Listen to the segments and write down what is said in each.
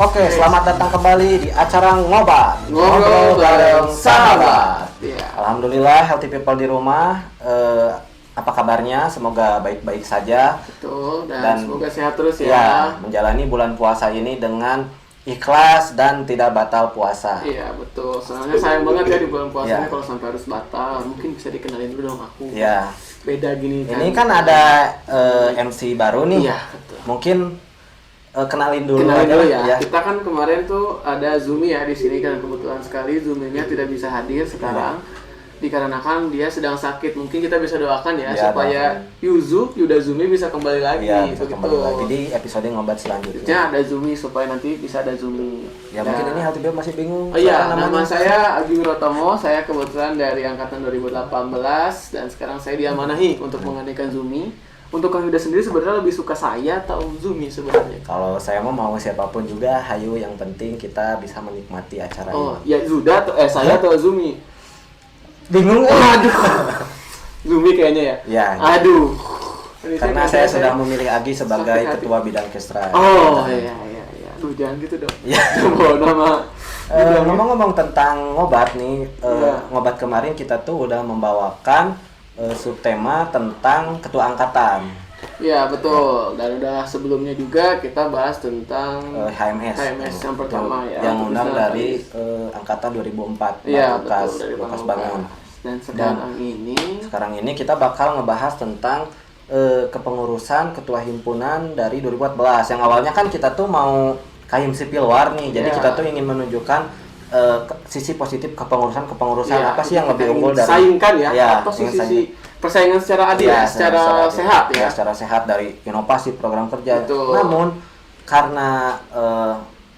Oke, selamat datang kembali di acara Ngobat. Ngobrol bareng sahabat. Ya. Alhamdulillah, healthy people di rumah. Apa kabarnya? Semoga baik-baik saja. Betul, dan semoga sehat terus ya. Ya, menjalani bulan puasa ini dengan ikhlas dan tidak batal puasa. Iya, betul. Soalnya sayang banget ya di bulan puasa ini kalau sampai harus batal. Mungkin bisa dikenalin dulu dong aku. Iya. Beda gini kan. Ini kan ada MC baru nih. Iya, betul. Mungkin kenalin dulu ya. Kita kan kemarin tuh ada Zumi ya di sini kan, kebetulan sekali Zuminya tidak bisa hadir sekarang dikarenakan dia sedang sakit. Mungkin kita bisa doakan ya supaya Yuda Zumi bisa kembali lagi. Iya, bisa kembali lagi di episode Ngobat selanjutnya. Ada Zumi supaya nanti bisa ada Zumi. Ya mungkin ini Healthy People masih bingung. Oh iya, nama saya Agi Wirotomo. Saya kebetulan dari angkatan 2018 dan sekarang saya diamanahi untuk menggantikan Zumi. Untuk Kang Yuda sendiri sebenarnya lebih suka saya atau Zumi sebenarnya? Kalau saya mau siapapun juga, hayu, yang penting kita bisa menikmati acara ini. Oh, ya Zuda atau saya atau Zumi? Bingung. Aduh. Zumi kayaknya ya? Ya. Aduh. Karena saya sudah memilih Agi sebagai ketua bidang kestra. Oh, iya. Aduh, jangan gitu dong. Ya. Coba nama. Ngomong-ngomong tentang ngobat nih, ngobat kemarin kita tuh udah membawakan subtema tentang ketua angkatan. Ya betul, dan udah sebelumnya juga kita bahas tentang HMS yang pertama ya. Yang undang dari angkatan 2004, Iya betul, dari Lukas Bangun. Dan sekarang ini kita bakal ngebahas tentang kepengurusan ketua himpunan dari 2014. Yang awalnya kan kita tuh mau Kahim Sipil War nih, jadi kita tuh ingin menunjukkan sisi positif kepengurusan apa sih yang lebih unggul dari saingkan atau sisi persaingan secara adil secara sehat ya, secara sehat dari inovasi program kerja. Betul. Namun karena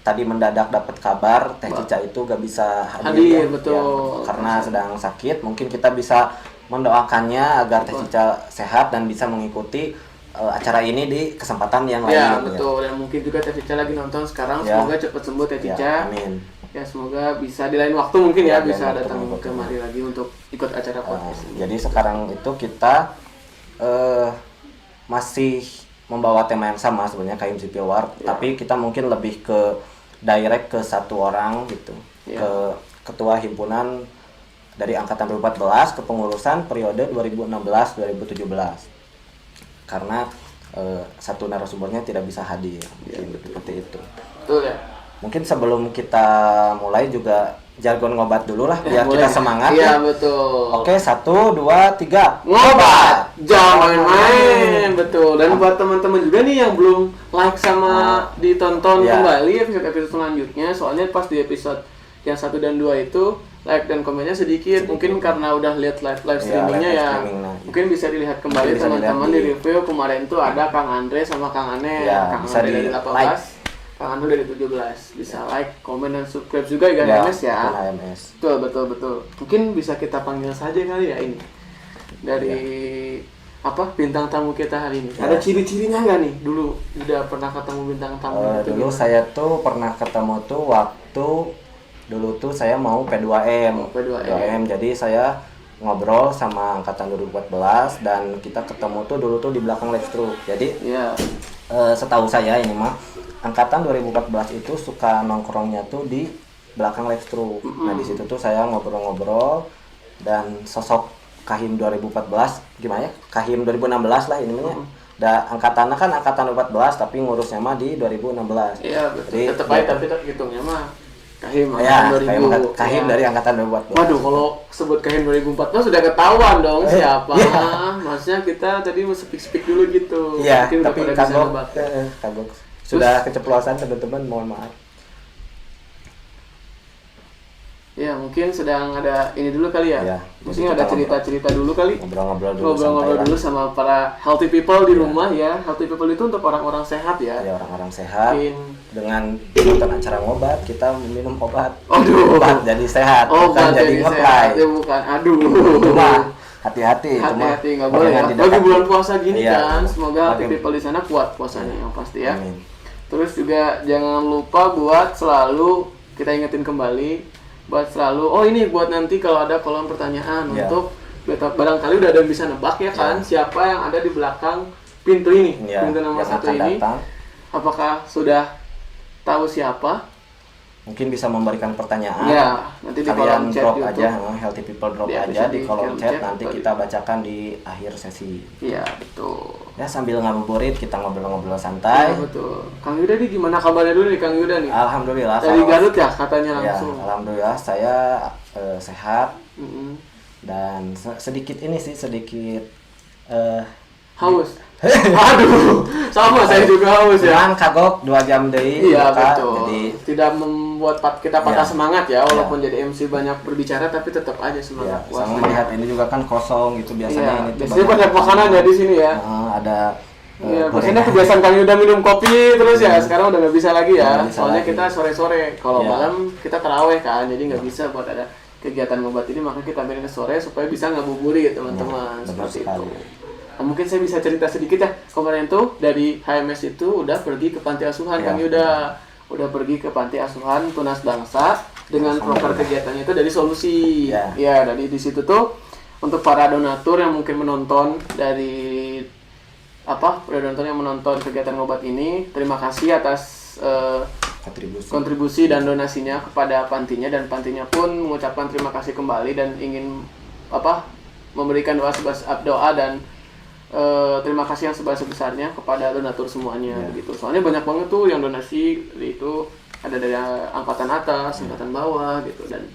tadi mendadak dapat kabar Teh Cica itu gak bisa hadir betul. Karena sedang sakit, mungkin kita bisa mendoakannya agar Teh Cica sehat dan bisa mengikuti acara ini di kesempatan yang lain. Ya betul, dan mungkin juga Teh Cica lagi nonton sekarang, semoga cepat sembuh Teh Cica. Amin. Ya semoga bisa di lain waktu mungkin bisa datang kemari lagi untuk ikut acara podcast ini. Jadi sekarang itu kita masih membawa tema yang sama sebenarnya Kahim Sipil War, tapi kita mungkin lebih ke direct ke satu orang gitu, ke ketua himpunan dari angkatan 2014 kepengurusan periode 2016-2017. Karena satu narasumbernya tidak bisa hadir, seperti itu. Betul ya. Mungkin sebelum kita mulai juga jargon ngobat dulu lah biar kita semangat. Iya betul. Oke, 1, 2, 3 ngobat, jangan main. Betul. Dan buat teman-teman juga nih yang belum like sama ditonton kembali episode selanjutnya, soalnya pas di episode yang 1 dan 2 itu like dan komennya sedikit. Mungkin karena udah lihat live streamingnya mungkin bisa dilihat kembali teman-teman di review kemarin tuh ada Kang Andre sama Kang Ane. Kang Andre dari 18, Kang Anu dari 17. Bisa like, komen, dan subscribe juga ya HMS ya. HMS. Betul. Mungkin bisa kita panggil saja kali ya ini. Dari bintang tamu kita hari ini. Ada ciri-cirinya nggak nih? Dulu udah pernah ketemu bintang tamu dulu saya tuh pernah ketemu tuh waktu dulu tuh saya mau P2M. P2M. Jadi saya ngobrol sama angkatan 2014 dan kita ketemu tuh dulu tuh di belakang Lextru. Jadi setahu saya ini mah angkatan 2014 itu suka nongkrongnya tuh di belakang Lextru. Nah di situ tuh saya ngobrol-ngobrol dan sosok Kahim 2014 gimana ya? Kahim 2016 lah ini mah. Angkatannya kan angkatan 2014 tapi ngurusnya mah di 2016. Iya betul. Tetap aja tapi hitungnya mah Kahim angkatan 2000. Kahim dari angkatan 2014. Waduh, kalau sebut Kahim 2014 sudah ketahuan dong siapa. Maksudnya kita tadi mau speak dulu gitu. Iya, tapi kagok. Sudah keceplosan teman-teman, mohon maaf. Ya mungkin sedang ada ini dulu kali ya. Mungkin ada cerita-cerita dulu kali. Ngobrol-ngobrol dulu sama para healthy people di rumah ya. Healthy people itu untuk orang-orang sehat ya. Ya orang-orang sehat. Dengan nonton acara ngobat kita minum obat. Obat jadi sehat, bukan jadi ngeplay. Bukan. Aduh. Cuma hati-hati nggak boleh ya. Bagi bulan puasa gini kan, semoga healthy people di sana kuat puasanya yang pasti ya. Amin. Terus juga jangan lupa buat selalu kita ingetin kembali buat selalu ini buat nanti kalau ada kolom pertanyaan untuk barangkali udah ada yang bisa nebak ya kan siapa yang ada di belakang pintu ini, pintu nomor 1 ini. Apakah sudah tahu siapa, mungkin bisa memberikan pertanyaan. Ya, nanti di kolom kalian chat drop YouTube. aja, healthy people drop Ya, aja bisa di di kolom chat, chat nanti atau kita bacakan di akhir sesi. Iya, betul. Ya sambil ngabuburit kita ngobrol-ngobrol Iya, santai. betul. Kang Yuda nih gimana kabarnya dulu nih Kang Yuda nih? Alhamdulillah. Dari kalau- Garut ya katanya Ya, langsung. alhamdulillah saya sehat Mm-mm. dan sedikit ini sih sedikit Haus. Aduh, sama saya juga haus ya. cuman kagok 2 jam deui Iya, Kak. betul. Jadi Tidak membuat kita patah Iya. semangat ya, walaupun jadi MC banyak berbicara tapi tetap aja ya, semangat sama puasanya. melihat ini juga kan kosong gitu biasanya Iya, ini tuh biasanya banyak makanan ya di sini ya. ada Iya, biasanya gorengan. kebiasaan kami udah minum kopi terus ya, sekarang udah nggak bisa lagi ya. Nggak bisa Soalnya lagi. kita sore-sore, kalau Iya. malam kita taraweh kan, jadi nggak bisa buat ada kegiatan ngobat ini, maka kita ambilin ke sore supaya bisa ngabuburit teman-teman, benar seperti sekali. itu. Nah, mungkin saya bisa cerita sedikit ya. Kemarin tuh dari HMS itu udah pergi ke panti asuhan, Iya. Kang Yuda. Udah pergi ke panti asuhan Tunas Bangsa dengan proker kegiatannya itu dari Solusi. Iya. Ya, dari di situ tuh untuk para donatur yang mungkin menonton dari donatur yang menonton kegiatan ngobat ini, terima kasih atas kontribusi dan donasinya kepada pantinya, dan pantinya pun mengucapkan terima kasih kembali dan ingin memberikan doa dan terima kasih yang sebesar-besarnya kepada donatur semuanya gitu. Soalnya banyak banget tuh yang donasi itu, ada dari angkatan atas, angkatan bawah gitu, dan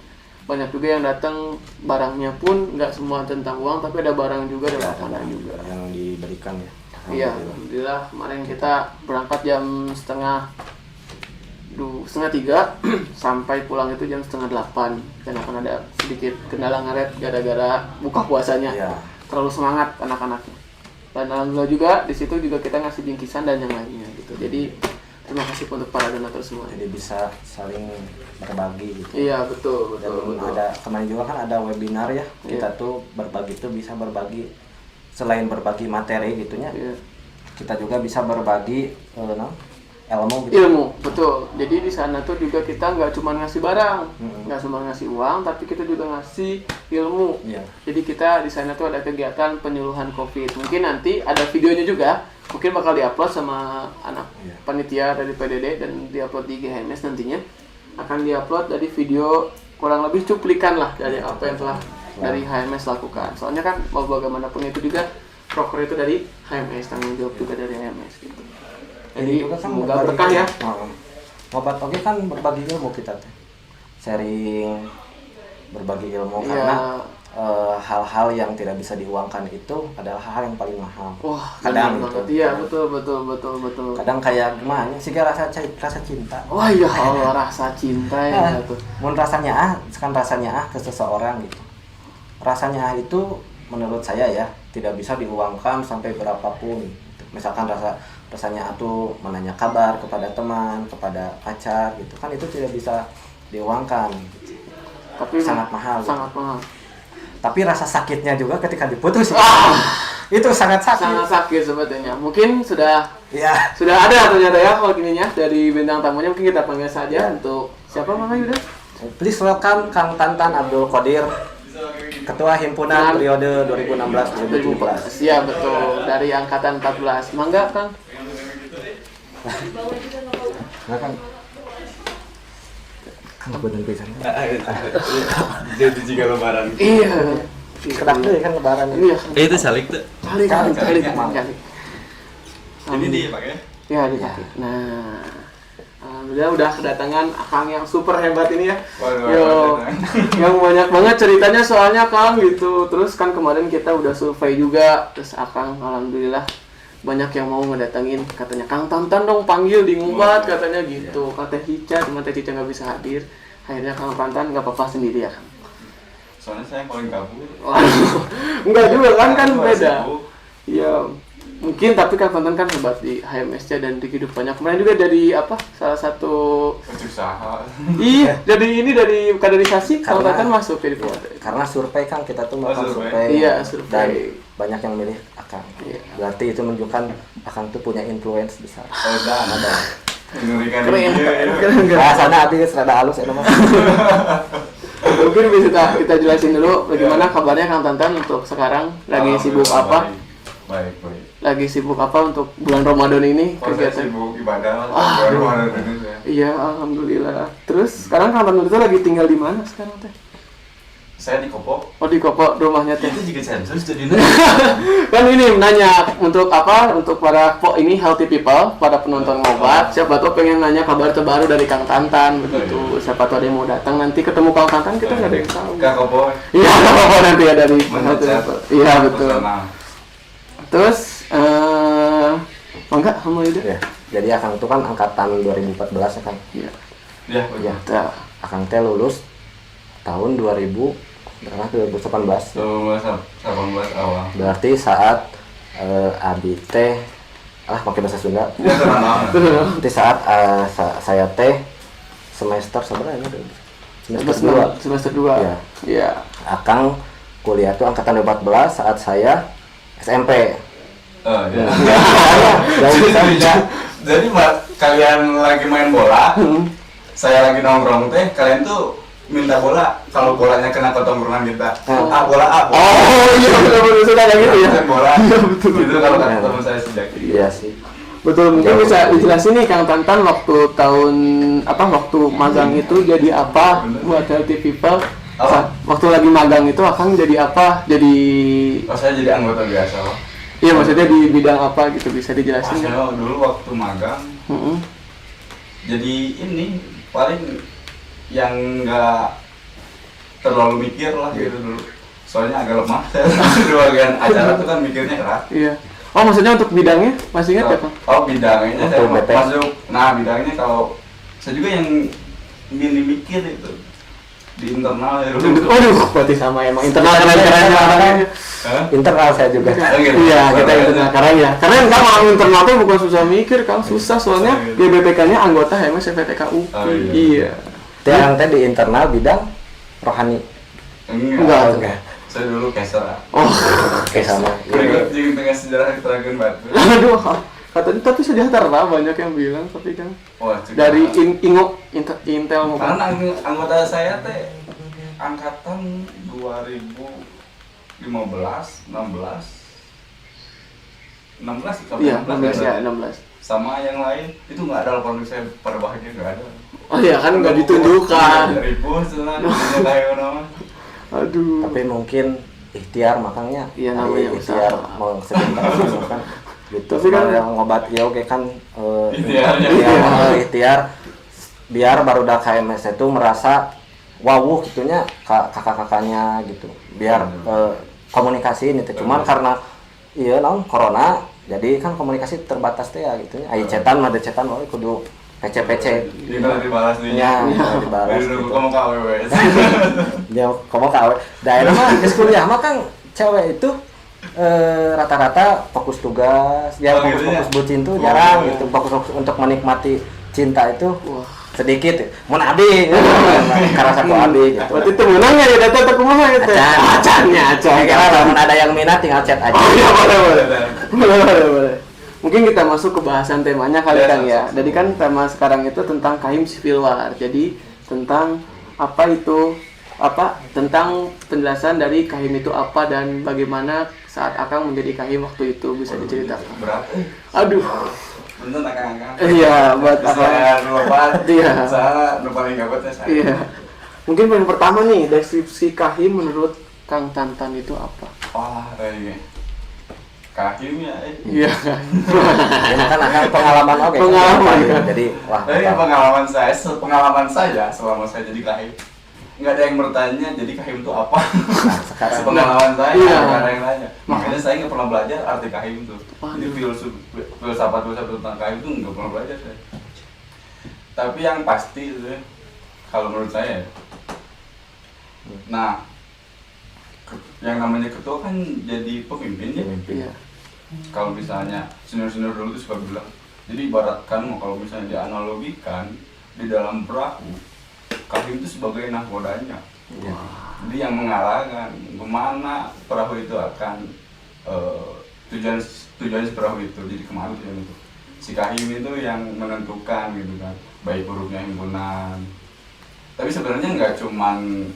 banyak juga yang datang barangnya pun nggak semua tentang uang, tapi ada barang juga, ada makanan juga. yang diberikan ya. Iya, alhamdulillah kemarin kita berangkat jam setengah 3 sampai pulang itu jam setengah 8, karena akan ada sedikit kendala ngaret gara-gara buka puasanya. Iya. Terlalu semangat anak-anaknya. Dan alhamdulillah juga di situ juga kita ngasih bingkisan dan yang lainnya gitu. Jadi terima kasih untuk para donatur semua. Jadi bisa saling berbagi gitu. Iya, betul. Dan ada kemarin juga kan ada webinar ya, kita Iya. tuh berbagi tuh bisa berbagi selain berbagi materi gitunya, Iya. kita juga bisa berbagi ilmu gitu. Ilmu, betul. Jadi di sana tuh juga kita nggak cuma ngasih barang, Mm-mm. nggak cuma ngasih uang, tapi kita juga ngasih ilmu. Iya. Jadi kita di sana tuh ada kegiatan penyuluhan COVID. Mungkin nanti ada videonya juga, mungkin bakal diupload sama anak Iya. panitia dari PDD dan diupload di GHMS nantinya. Akan diupload dari video kurang lebih cuplikan lah dari apa yang telah dari HMS lakukan. Soalnya kan mau bagaimanapun itu juga proker itu dari HMS, tanggung jawab juga dari HMS gitu. Jadi juga kan semoga berbagi- berkah ya. Ngobat oke kan berbagi ilmu kita teh. Sharing berbagi ilmu Iya. karena hal-hal yang tidak bisa diuangkan itu adalah hal yang paling mahal. Wah, Kadang benar gitu. banget. Iya, betul. Kadang kayak gimana sih rasa cinta. Wah, ya Allah, rasa cinta ya tuh. Mun rasanya ke seseorang gitu. Rasanya itu menurut saya ya tidak bisa diuangkan sampai berapapun. Misalkan rasanya tuh menanya kabar kepada teman, kepada pacar gitu kan, itu tidak bisa diuangkan. Tapi Sangat mahal. Sangat mahal. Tapi rasa sakitnya juga ketika diputus itu sangat sakit. Sangat sakit sebetulnya. Mungkin sudah Ya. ada ternyata ya kalau gininya dari bintang tamunya, mungkin kita panggil saja Ya. untuk siapa Mama Yuda? Please welcome Kang Tantan Abdul Qadir, Ketua Himpunan periode 2016-2017. Iya, betul, dari angkatan 14. Mangga, Kang. Nah kan bener pisan. Jadi jika lebaran. Iya. Kedak deui kan lebaran. Iya. Itu salik tuh. Kali. Ini dipakai. Ya, di kaki. Nah, alhamdulillah udah kedatangan Akang yang super hebat ini ya. Waduh, Yo, waduh. yang banyak banget ceritanya soalnya Kang gitu. Terus kan kemarin kita udah survei juga, terus Akang alhamdulillah banyak yang mau ngedatengin, katanya Kang Tantan dong panggil di Ngubat katanya gitu. Kata Cica, cuma Teh Cica nggak bisa hadir. Akhirnya Kang Tantan nggak apa-apa sendiri ya Kang. Soalnya saya yang paling kabur. Enggak juga kan Aku beda. sibuk. Iya, mungkin tapi Kang Tantan kan hebat di HMS-nya dan di kehidupannya. Kemarin juga dari salah satu Usaha. dari kaderisasi Kang Karena- Tantan masuk ke Karena survei kan kita tuh melakukan survei. survei. Iya, dan survei. banyak yang milih Akang. Iya. Berarti itu menunjukkan Akang tuh punya influence besar. Edan. Ada. Mengerikan Keren, dia. keren. Bahasana abdi geus rada halus eta mah. Mungkin bisa kita jelasin dulu bagaimana kabarnya Kang Tantan untuk sekarang, lagi sibuk apa? Baik. Lagi sibuk apa untuk bulan Ramadan ini Kalau saya kegiatan? sibuk ibadah, Ah, baru ada Indonesia. Iya, alhamdulillah. Terus sekarang Kang Tanur itu lagi tinggal di mana sekarang teh? Saya di Kopo. Oh di Kopo rumahnya teh. Itu juga sensus jadi Kan ini nanya untuk apa? Untuk para ini healthy people, para penonton ngobat. Siapa tuh pengen nanya kabar terbaru dari Kang Tantan begitu. Siapa tuh ada yang mau datang nanti ketemu Kang Tantan kita nggak ada yang tahu. Kak Kopo. Iya, Kopo nanti ada di Menurut healthy saya, people. Iya betul. personal. Terus enggak sama itu? Ya. Jadi Akang itu kan angkatan 2014 ya kan. Iya. Ya, Ya. Nah, Akang teh lulus tahun 2000 berapa 2018. 2018 awal. Berarti saat Abi teh pakai bahasa Sunda. Ya, tenang. Berarti saat saya teh semester seberapa ya? Semester 2. Semester 2. Iya. Iya. Akang kuliah tuh angkatan 2014 saat saya SMP. Oh, ya. Jauh bisa. Jadi kalian lagi main bola, saya lagi nongkrong teh, kalian tuh minta bola. Kalau bolanya kena ke tongkrongan minta, bola. Oh iya betul sudah kayak gitu ya. Bola. Gitu kalau kata teman saya sejak itu. Iya sih. Betul, mungkin bisa dijelasin nih Kang Tantan waktu waktu magang itu jadi apa buat healthy people? Waktu lagi magang itu Akang jadi apa? Jadi Oh, saya jadi anggota biasa. iya maksudnya di bidang apa gitu bisa dijelasin nggak? Saya dulu waktu magang, jadi ini paling yang nggak terlalu mikir lah gitu dulu. Soalnya agak lemah saya di bagian acara tuh kan mikirnya keras. Iya. Oh maksudnya untuk bidangnya masih ingat ya Kang? Oh bidangnya saya Untuk BPS. masuk. Nah bidangnya kalau saya juga yang milih mikir itu di internal ya dulu. Aduh, berarti sama emang internal keren-keren. Hah? Internal saya juga. Iya, kita internal keren ya. Karena kan orang internal tuh bukan susah mikir, Kang. Susah soalnya GBPK-nya anggota HMS FPTK UPI. Oh, iya. Yang teh di internal bidang rohani. Enggak. Saya dulu keser. Oh, Oke sama. Berikut juga tengah sejarah keterangan batu. aduh. Katanya tapi sejahtera banyak yang bilang tapi kan Wah, dari Intel mau karena anggota saya teh angkatan 2015, 16 kalau iya 16 ya 16. sama yang lain itu nggak ada laporan saya pada bahagia nggak ada. Oh iya kan nggak ditunjukkan. Ribu setelah kayak nama. Aduh. Tapi mungkin ikhtiar makanya. Iya, namanya ikhtiar usaha. mau sedekah kan. Gitu. Tapi kan- yang ngobat ya oke kan Ikhtiarnya. ikhtiar biar barudak KMS itu merasa wawuh gitunya kakak-kakaknya gitu. Biar komunikasiin itu. Cuman karena iya corona jadi kan komunikasi terbatas teh ya gitunya. Aya cetan mah ada cetan kudu PC. Ini kalau dibalas nih. Ya, dibalas. Dulu Gitu. kamu KWW. Ya, kamu kawe. Daerah mah geus kuliah mah Kang cewek itu rata-rata fokus tugas, ya Oh, gitu ya? fokus bucin tuh Oh, jarang iya. gitu. Fokus untuk menikmati cinta itu Wah. sedikit. Mun abi, karasa ku abi gitu. Berarti temenannya ya data tak kumaha gitu. Acannya acan. Kira mun ada yang minat tinggal chat aja. Oh iya boleh. Mungkin kita masuk ke bahasan temanya kali Ya, Kang ya. sama-sama. Jadi kan tema sekarang itu tentang Kahim Civil War. Jadi tentang tentang penjelasan dari Kahim itu apa dan bagaimana saat Akang menjadi Kahim waktu itu bisa diceritakan. Berat. Aduh. Bener akang-akang. Iya, buat Saya Akang. lupa. Iya. Saya lupa paling gabutnya saya. Iya. Mungkin yang pertama nih, deskripsi Kahim menurut Kang Tantan itu apa? Wah, ini Kahim ya. Iya. Ya kan akan pengalaman oke. Pengalaman, kan? Jadi wah. Dari pengalaman saya selama saya jadi Kahim, nggak ada yang bertanya jadi Kahim itu apa. Nah, sekarang Pengalaman saya Iya. nggak ada yang nanya. Makanya saya nggak pernah belajar arti Kahim itu. Waduh. Jadi filsafat tentang Kahim itu nggak pernah belajar saya. Tapi yang pasti itu ya, kalau menurut saya, nah yang namanya ketua kan jadi pemimpin ya. Iya. Kalau misalnya senior-senior dulu tuh suka bilang, jadi ibaratkan kalau misalnya dianalogikan di dalam perahu, Kahim itu sebagai nahkodanya. Jadi yang mengarahkan kemana perahu itu akan tujuan si perahu itu, jadi kemana tujuan itu. Si Kahim itu yang menentukan gitu kan, baik buruknya himpunan. Tapi sebenarnya nggak cuman,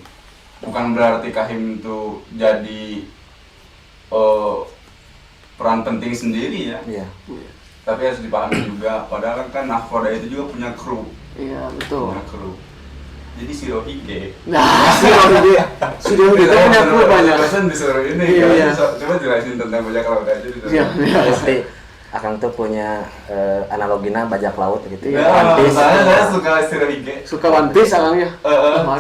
bukan berarti Kahim itu jadi peran penting sendiri ya. Iya. Tapi harus dipahami juga, padahal kan nahkoda itu juga punya kru. Iya, betul. Punya kru. Jadi Shirohige. Nah, Shirohige itu punya kru banyak. Kan disuruh ini Iya. coba jelasin tentang bajak laut aja disuruh. Iya. Pasti Akang tuh punya analoginya bajak laut gitu ya. Nah, One Piece. saya suka Shirohige. Suka One Piece orangnya.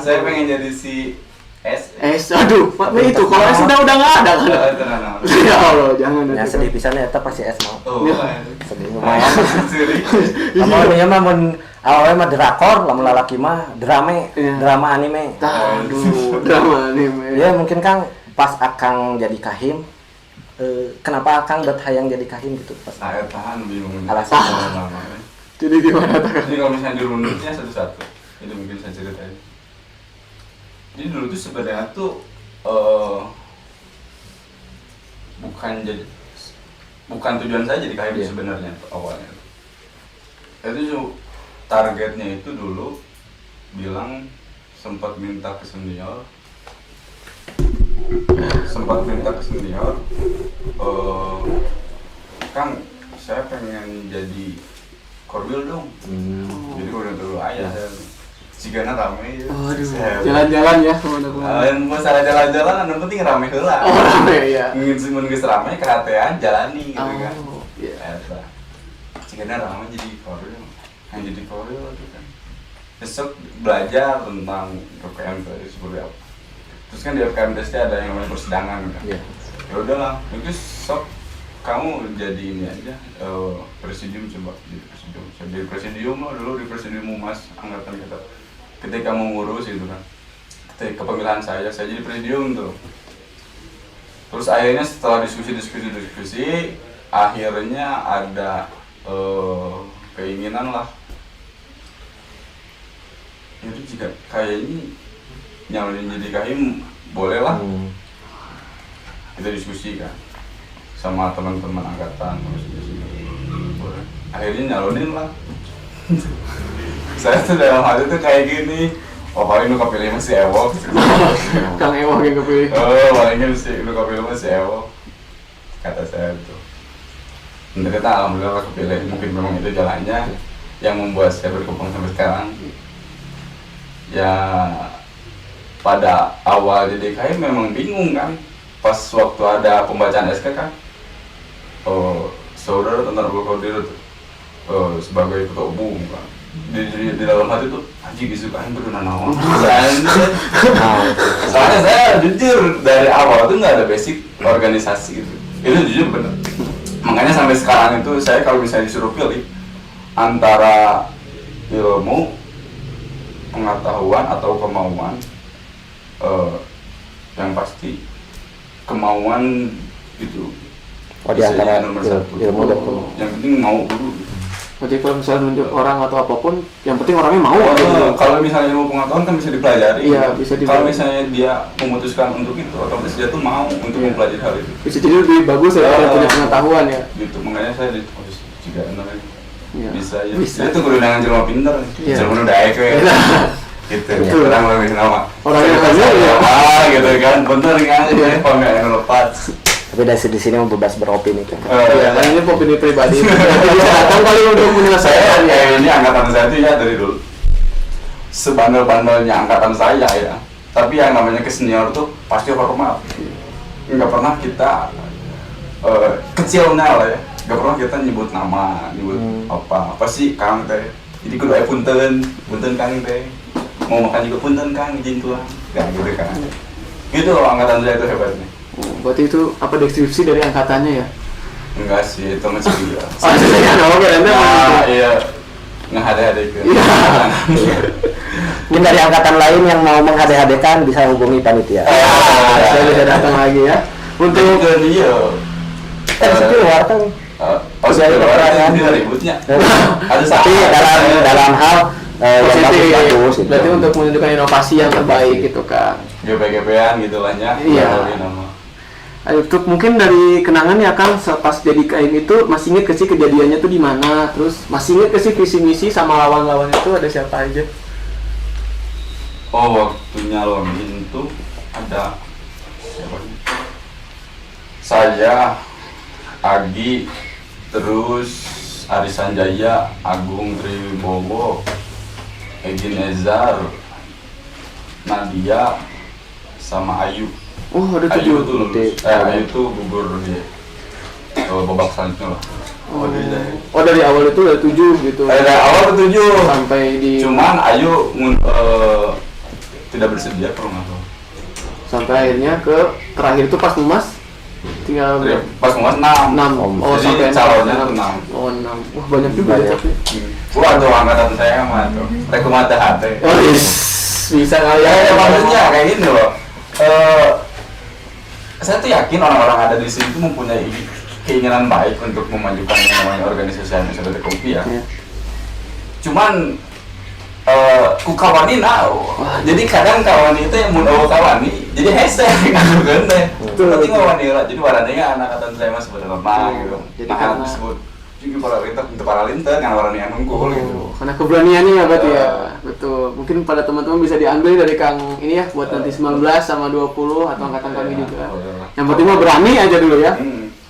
Saya pengen jadi si S. Aduh, itu kalau S udah nggak ada kan? Tenang. Ya Allah, jangan. Ya sedih pisan ya, tapi pasti es mau. Oh, Sedih lumayan. Siri. Kamu ini mah mun awalnya mah drakor, lamun lalaki mah Iya. drama anime. Aduh, drama anime. Ya mungkin Kang pas Akang jadi kahim, kenapa Akang buat hayang jadi kahim gitu pas? Saya tahan bingung. Alasan. Jadi gimana tak? Jadi kalau misalnya dirunutnya satu-satu, itu mungkin saya ceritain. Jadi dulu tuh sebenarnya tuh bukan tujuan saya jadi kahim sebenarnya awalnya. Itu targetnya itu dulu bilang sempat minta ke senior, Kang, saya pengen jadi korwil dong. Jadi udah dulu ayah saya jika rame ya. Jalan-jalan ya kemana-kemana. Masalah jalan-jalan, yang penting rame heula. Oh, rame ya. Mun geus rame keratean jalani gitu kan. Iya. Eta. Jika rame jadi korwil. Yang jadi korwil itu kan. Besok belajar tentang FKM seperti apa. Terus kan di FKM ada yang namanya persidangan kan. Iya. Ya udahlah, mungkin sok kamu jadi ini aja presidium, coba jadi presidium. Saya jadi presidium lah dulu di presidium Humas angkatan kita. Ketika mau ngurus itu kan, ketika pemilihan saya jadi presidium tuh. Terus akhirnya setelah diskusi, akhirnya ada keinginan lah. Jadi jika kayaknya nyalonin jadi kahim boleh lah. Kita diskusi kan sama teman-teman angkatan, boleh. Akhirnya nyalonin lah. Saya tuh dalam hati tuh kayak gini, paling lu kepilih masih Ewok. Kang Ewok yang kepilih. Palingnya mesti lu kepilih masih Ewok, kata saya tuh. Ternyata alhamdulillah kepilih, mungkin memang itu jalannya yang membuat saya berkembang sampai sekarang. Ya pada awal jadi KM memang bingung kan, pas waktu ada pembacaan SK kan, saudara tentara Kodir sebagai ketua umum kan, di dalam hati tuh anjing disukain berdua naon. Soalnya saya jujur dari awal tuh nggak ada basic organisasi gitu, itu jujur bener. Makanya sampai sekarang itu saya kalau misalnya disuruh pilih antara ilmu, pengetahuan atau kemauan, yang pasti kemauan itu Di antara nomor satu. ilmu dan kemauan. Yang penting mau dulu. Jadi kalau misalnya nunjuk orang atau apapun, yang penting orangnya mau. Kalau misalnya ilmu pengetahuan kan bisa dipelajari. Iya, bisa dipelajari. Kalau misalnya dia memutuskan untuk itu, otomatis dia tuh mau untuk mempelajari hal itu. Bisa jadi lebih bagus ya kalau punya pengetahuan ya. Gitu, makanya saya di juga namanya. Iya. Bisa ya. Itu kudu dengan jelema pinter. Iya. Jelema udah aek we. Gitu. Betul. Orang lebih nama. Orang yang hamil ya. Gitu kan. Bener kan? Kalau nggak yang lepas. Tapi dari di sini mau bebas beropini kan. Iya, kan ini opini pribadi. Jadi datang kali untuk menyelesaikan ya. Ini angkatan saya itu ya dari dulu sebandel-bandelnya angkatan saya ya. Tapi yang namanya ke senior tuh pasti hormat. Nggak pernah kita kecilnya lah ya. Nggak pernah kita nyebut nama, nyebut apa sih Kang teh. Jadi kudu aya punten Kang teh. Mau makan juga punten Kang izin tuang. Gak gitu kan. Gitu loh angkatan saya itu hebatnya. Berarti itu apa deskripsi dari angkatannya ya? Enggak sih, itu masih gila. Oh, jadi kan oke, Anda iya. Ngehade-hadekeun. Mungkin dari angkatan lain yang mau menghade-hadekan bisa hubungi panitia. saya bisa datang lagi ya. Untuk dia. Tapi luar kan. Saya orang ini ributnya. Tapi dalam hal Positif. bagus gitu. Berarti untuk menunjukkan inovasi yang terbaik gitu kan. GP-GP-an gitu lah ya. Iya. Untuk mungkin dari kenangan ya Kang, pas jadi KM itu masih inget ke sih kejadiannya tuh di mana, terus masih inget ke sih visi misi sama lawan-lawan itu ada siapa aja? Oh, waktu nyalonin tuh ada siapa nih? Saya, Agi, terus Ari Sanjaya, Agung Tribowo, Egin Ezar, Nadia, sama Ayu. Oh, ada Ayu 7. tuh lulus. Ayu tuh gugur di babak selanjutnya lah. Oh, dari awal itu dari 7 gitu. Dari awal ke 7 sampai di cuman Ayu tidak bersedia kalau nggak salah. Sampai akhirnya ke terakhir itu pas Mumas tinggal pas Mumas 6. Oh, jadi sampai calonnya tuh 6. Oh, 6. Wah, banyak juga ya tapi. Waduh, angkatan saya mah tuh rekomendasi hati. Oh, yes. Bisa kali Ya, maksudnya kayak gini loh. Saya tuh yakin orang-orang ada di sini tuh mempunyai keinginan baik untuk memajukan yang namanya organisasi seperti kopi ya. Cuman ku kawani jadi kadang kawani itu yang mau kawani jadi hese gitu kan teh. Tapi kawani lah jadi warnanya anak-anak saya mah sebenarnya gitu. Jadi Nah, karena disebut juga para linter yang warna yang unggul gitu. karena keberaniannya ya berarti ya. Betul. Mungkin pada teman-teman bisa diambil dari Kang ini ya buat nanti 19 sama 20 atau angkatan kami juga. Yang penting mah berani aja dulu ya.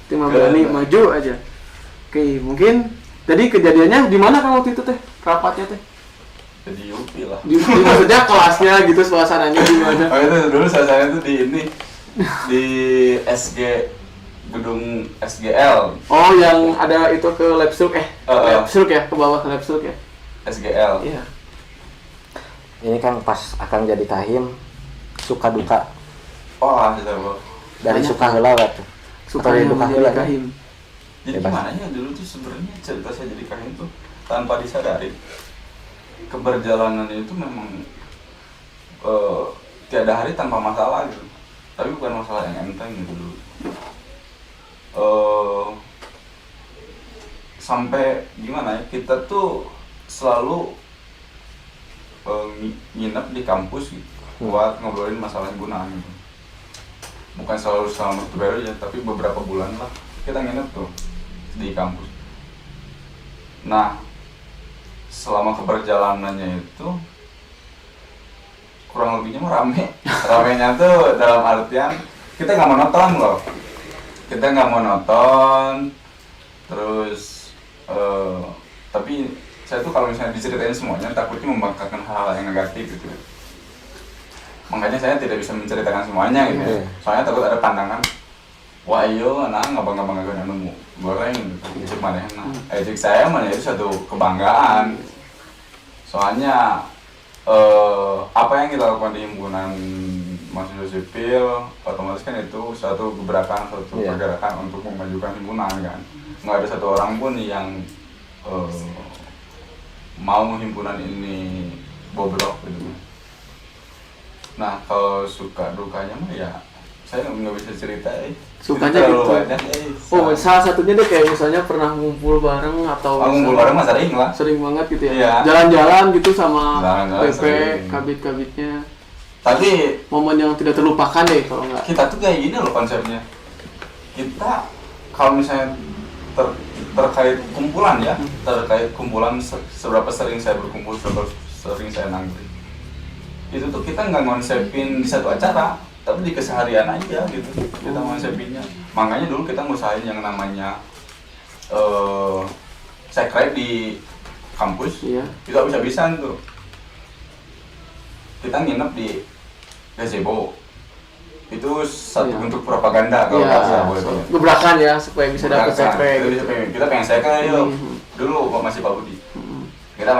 Tim berani maju aja. Oke, mungkin tadi kejadiannya di mana Kang waktu itu teh? Rapatnya teh? Jadi Yupi lah. Di maksudnya kelasnya gitu suasananya gimana? Oh itu dulu saya tuh di ini di SG gedung SGL. Oh, yang ada itu ke Labsurk Labsurk ya, ke bawah ke Labsurk ya. SGL. Iya. Ini kan pas akan jadi kahim suka duka Oh, sudah bro. dari Banyak. suka heula tuh. Suka Atau yang duka menjadi heula, kahim. Jadi Bebas. gimana ya dulu tuh sebenarnya cerita saya jadi kahim tuh tanpa disadari keberjalanan itu memang tiada hari tanpa masalah gitu. Tapi bukan masalah yang enteng gitu dulu. Sampai gimana ya kita tuh selalu nginep di kampus gitu buat ngobrolin masalah himpunan gitu. Bukan selalu selama periode aja, tapi beberapa bulan lah kita nginep tuh di kampus. Nah, selama keberjalanannya itu kurang lebihnya mah rame. Ramenya tuh dalam artian kita nggak monoton loh. Kita nggak monoton, terus tapi saya tuh kalau misalnya diceritain semuanya takutnya membangkitkan hal-hal yang negatif gitu. Makanya saya tidak bisa menceritakan semuanya gitu. Soalnya takut ada pandangan, wah iyo, nah ngabang-ngabang nemu goreng gitu. Cuma deh, nah, ejek saya mana itu satu kebanggaan. Soalnya apa yang kita lakukan di himpunan mahasiswa sipil, otomatis kan itu suatu gebrakan, suatu pergerakan untuk memajukan himpunan kan. Nggak ada satu orang pun yang mau himpunan ini bobrok gitu. Nah kalau suka dukanya mah ya saya nggak bisa cerita Sukanya gitu. Oh, salah satunya deh kayak misalnya pernah ngumpul bareng atau ngumpul bareng mah sering lah. Sering banget gitu ya. Iya. Jalan-jalan gitu sama Jalan-jalan PP, sering. kabit-kabitnya. Tapi Momen yang tidak terlupakan deh kalau nggak. kita tuh kayak gini loh konsepnya. Kita kalau misalnya terkait kumpulan ya, terkait kumpulan seberapa sering saya berkumpul, seberapa sering saya nangkring. Itu tuh kita nggak ngonsepin di satu acara, tapi di keseharian aja gitu kita ngonsepinnya. Makanya dulu kita ngusahain yang namanya sekret di kampus. Iya. Itu bisa-bisaan tuh kita nginep di gazebo. Itu satu bentuk propaganda kalau nggak salah boleh. Gebrakan ya supaya bisa dapat sekret. Kita pengen sekret yuk. Dulu masih Pak Budi. Kita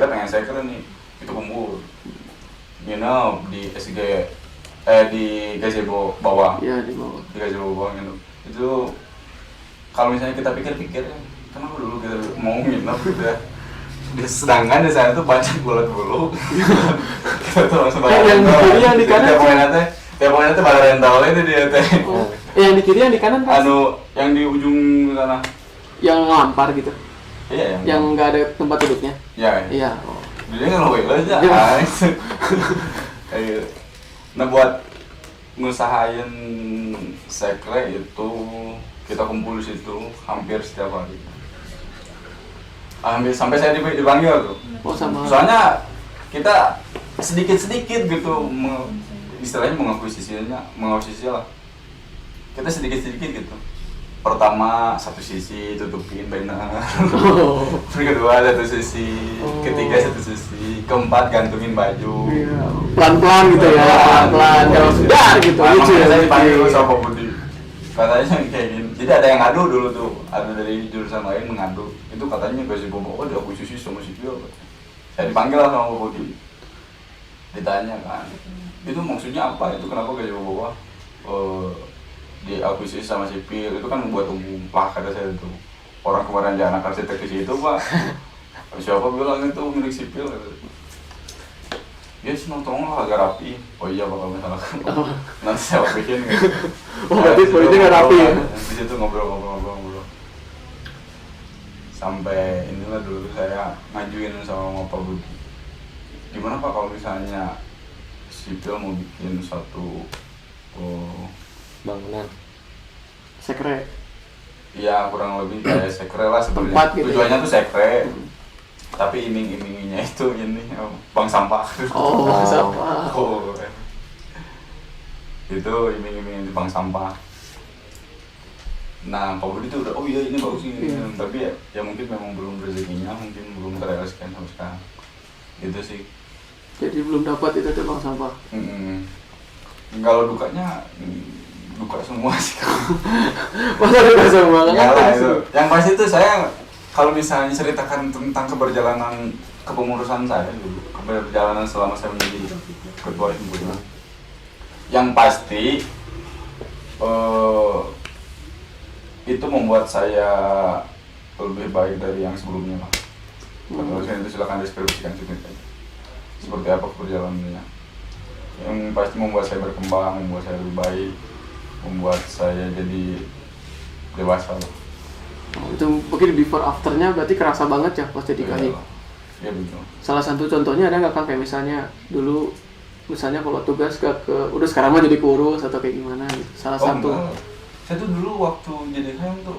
pengen sekret nih. Itu kumpul. Di SG di gazebo bawah. Iya, di bawah. Di gazebo bawah gitu. Itu kalau misalnya kita pikir-pikir kenapa dulu kita mau nginep gitu ya. Sedangkan di sana tuh banyak bulat bulu. Kita tuh langsung yang di kiri yang di kanan. Tiap poinnya tuh pada rental itu dia teh. Yang di kiri yang di kanan kan? Yang di ujung sana. Yang ngelampar gitu. Iya, yang nggak ada tempat duduknya. Iya. Dia kan lo aja. Nah buat ngusahain sekre itu kita kumpul di situ hampir setiap hari. Hampir sampai saya dipanggil tuh. Oh sama. Soalnya kita sedikit-sedikit gitu istilahnya mengakuisisi lah. Kita sedikit-sedikit gitu. pertama satu sisi tutupin benar, kedua satu sisi, ketiga satu sisi, keempat gantungin baju. Iya. Pelan-pelan gitu ya, pelan-pelan kalau sudah gitu. Lucu ya. Saya dipanggil sama Budi. Katanya kayak gini. Jadi ada yang ngadu dulu tuh, ada dari jurusan lain mengadu. Itu katanya gaji bobo diakuisisi sama sipil. Saya dipanggil lah sama Budi. Ditanya kan, itu maksudnya apa? Itu kenapa gaji bobo diakuisisi sama sipil? Itu kan membuat umum. Lah kata saya itu. Orang kemarin aja anak arsitek di situ, Pak. Siapa bilang itu milik sipil? Ya sih nongkrong lah agak rapi. Oh iya bakal misalnya nanti saya bikin gitu. Oh berarti politiknya nggak rapi ya? Di situ ngobrol. Sampai inilah dulu saya ngajuin sama Pak Budi. Gimana Pak kalau misalnya sipil mau bikin satu bangunan sekre? Iya kurang lebih kayak sekre lah sebenarnya. Tempat gitu Tujuannya ya? tuh sekre. Tapi iming-imingnya itu ini bank sampah. Oh, bank sampah. Oh, itu iming-iming di bank sampah. Nah, Pak Budi itu udah, oh iya ini bagus ini. Iya. Tapi ya mungkin memang belum rezekinya, mungkin belum terrealisasikan sampai sekarang. Gitu sih. Jadi belum dapat itu tuh bank sampah. Kalau dukanya duka semua sih. Masa duka semua kan? Enggak lah itu. Yang pasti itu saya kalau misalnya ceritakan tentang keberjalanan kepengurusan saya dulu, keberjalanan selama saya menjadi ketua himpunan, yang pasti itu membuat saya lebih baik dari yang sebelumnya lah. Kalau saya itu silakan deskripsikan ceritanya seperti apa perjalanannya. Yang pasti membuat saya berkembang, membuat saya lebih baik, membuat saya jadi dewasa lah. Itu mungkin before afternya berarti kerasa banget ya pas jadi kahim. Iya betul. Salah satu contohnya ada nggak Kang kayak misalnya dulu misalnya kalau tugas ke udah sekarang mah jadi kurus atau kayak gimana gitu. Salah satu. Enggak. Saya tuh dulu waktu jadi kahim tuh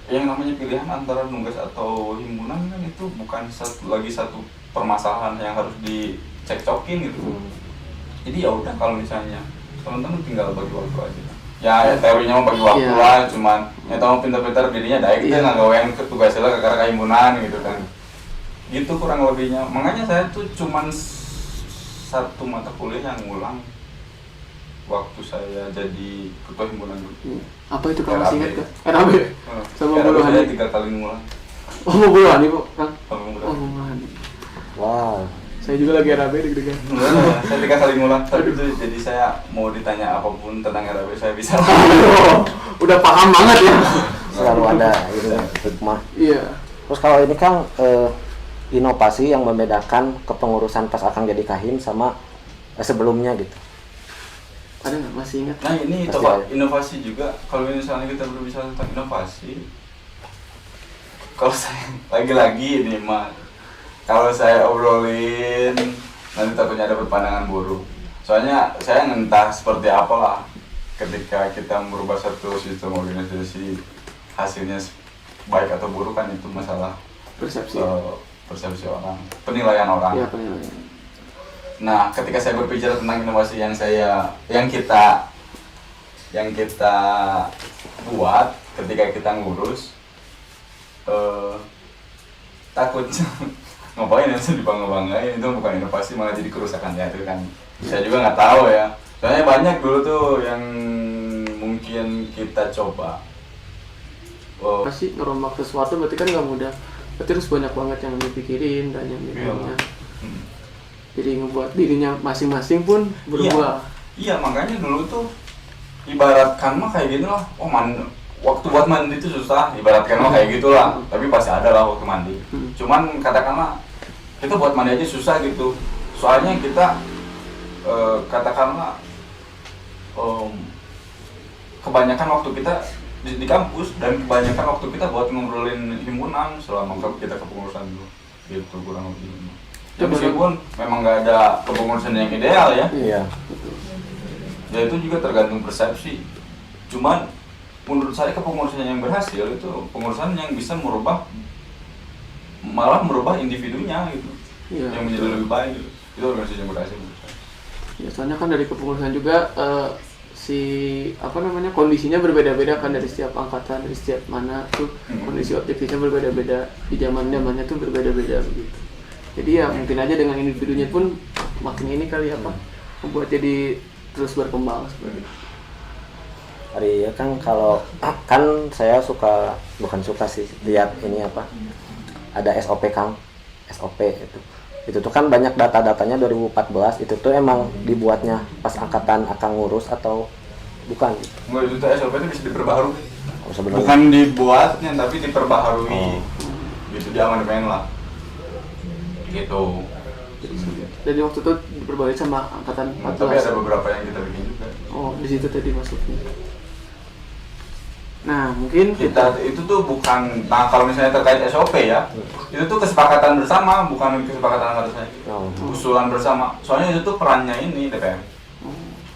yang namanya pilihan antara nugas atau himpunan kan itu bukan satu permasalahan yang harus dicekcokin gitu. Jadi ya udah kalau misalnya teman-teman tinggal bagi waktu aja. Ya teorinya mau bagi waktu lah, cuman ya tahu pintar-pintar dirinya daik itu nggak gawean tugasnya lah karena himpunan gitu kan. Gitu kurang lebihnya. Makanya saya tuh cuman satu mata kuliah yang ngulang waktu saya jadi ketua himpunan dulu. Apa itu kalau masih ingat ke? RAB? Sama RAB Buluhan? saya 3 kali ngulang. Oh mau Buluhan Ibu Kang? Sama Oh Buluhan. wow Saya juga lagi RAB deg-degan. Saya 3 kali ngulang. Itu jadi saya mau ditanya apapun tentang RAB saya bisa. Udah paham banget ya. selalu ada itu hikmah. Iya. Terus kalau ini Kang inovasi yang membedakan kepengurusan pas Akang jadi kahim sama sebelumnya gitu. Ada nggak masih ingat? Nah ini Pasti coba ada. inovasi juga. Kalau misalnya kita berbicara tentang inovasi, kalau saya lagi-lagi ini mah, kalau saya obrolin nanti takutnya ada pandangan buruk. Soalnya saya entah seperti apalah ketika kita merubah satu sistem organisasi, hasilnya baik atau buruk kan itu masalah persepsi orang, penilaian orang. Iya penilaian. Nah, ketika saya berbicara tentang inovasi yang kita buat ketika kita ngurus, takutnya ngapain itu dibangga-banggain, itu bukan inovasi malah jadi kerusakan ya itu kan. Saya juga nggak tahu ya. Soalnya banyak dulu tuh yang mungkin kita coba. Pasti ngerombak sesuatu berarti kan nggak mudah. Berarti harus banyak banget yang dipikirin dan yang dipikirnya. Jadi ngebuat dirinya masing-masing pun berubah. Iya, makanya dulu tuh ibaratkan mah kayak gitu lah. Oh waktu buat mandi itu susah, ibaratkan mah kayak gitulah. Tapi pasti ada lah waktu mandi. Cuman katakanlah kita buat mandi aja susah gitu. Soalnya kita katakanlah kebanyakan waktu kita di kampus dan kebanyakan waktu kita buat ngobrolin himpunan selama kita kepengurusan dulu. Gitu kurang lebih. Ya meskipun memang nggak ada kepengurusan yang ideal ya. Iya. Ya itu juga tergantung persepsi. Cuman menurut saya kepengurusan yang berhasil itu pengurusan yang bisa malah merubah individunya gitu. Iya, yang menjadi lebih baik gitu. Itu organisasi yang berhasil menurut saya. Ya soalnya kan dari kepengurusan juga kondisinya berbeda-beda kan dari setiap angkatan, dari setiap mana tuh kondisi objektifnya berbeda-beda, di zamannya tuh berbeda-beda begitu. Jadi ya mungkin aja dengan individunya pun makin ini kali membuat jadi terus berkembang seperti itu. Hari ya kan kalau kan saya bukan suka sih lihat ini ada SOP Kang, SOP itu tuh kan banyak data-datanya 2014 itu tuh emang dibuatnya pas angkatan Akang ngurus atau bukan? Enggak, itu SOP itu bisa diperbaharui. Sebenarnya. Bukan dibuatnya tapi diperbaharui. Gitu di amandemen lah. Gitu. Jadi waktu itu diperbaiki sama angkatan 14. Tapi ada beberapa yang kita bikin juga. Oh, di situ tadi masuknya. Nah, mungkin Kita itu tuh bukan, nah kalau misalnya terkait SOP ya, itu tuh kesepakatan bersama, bukan kesepakatan angkatan saya. Usulan bersama. Soalnya itu tuh perannya ini DPM.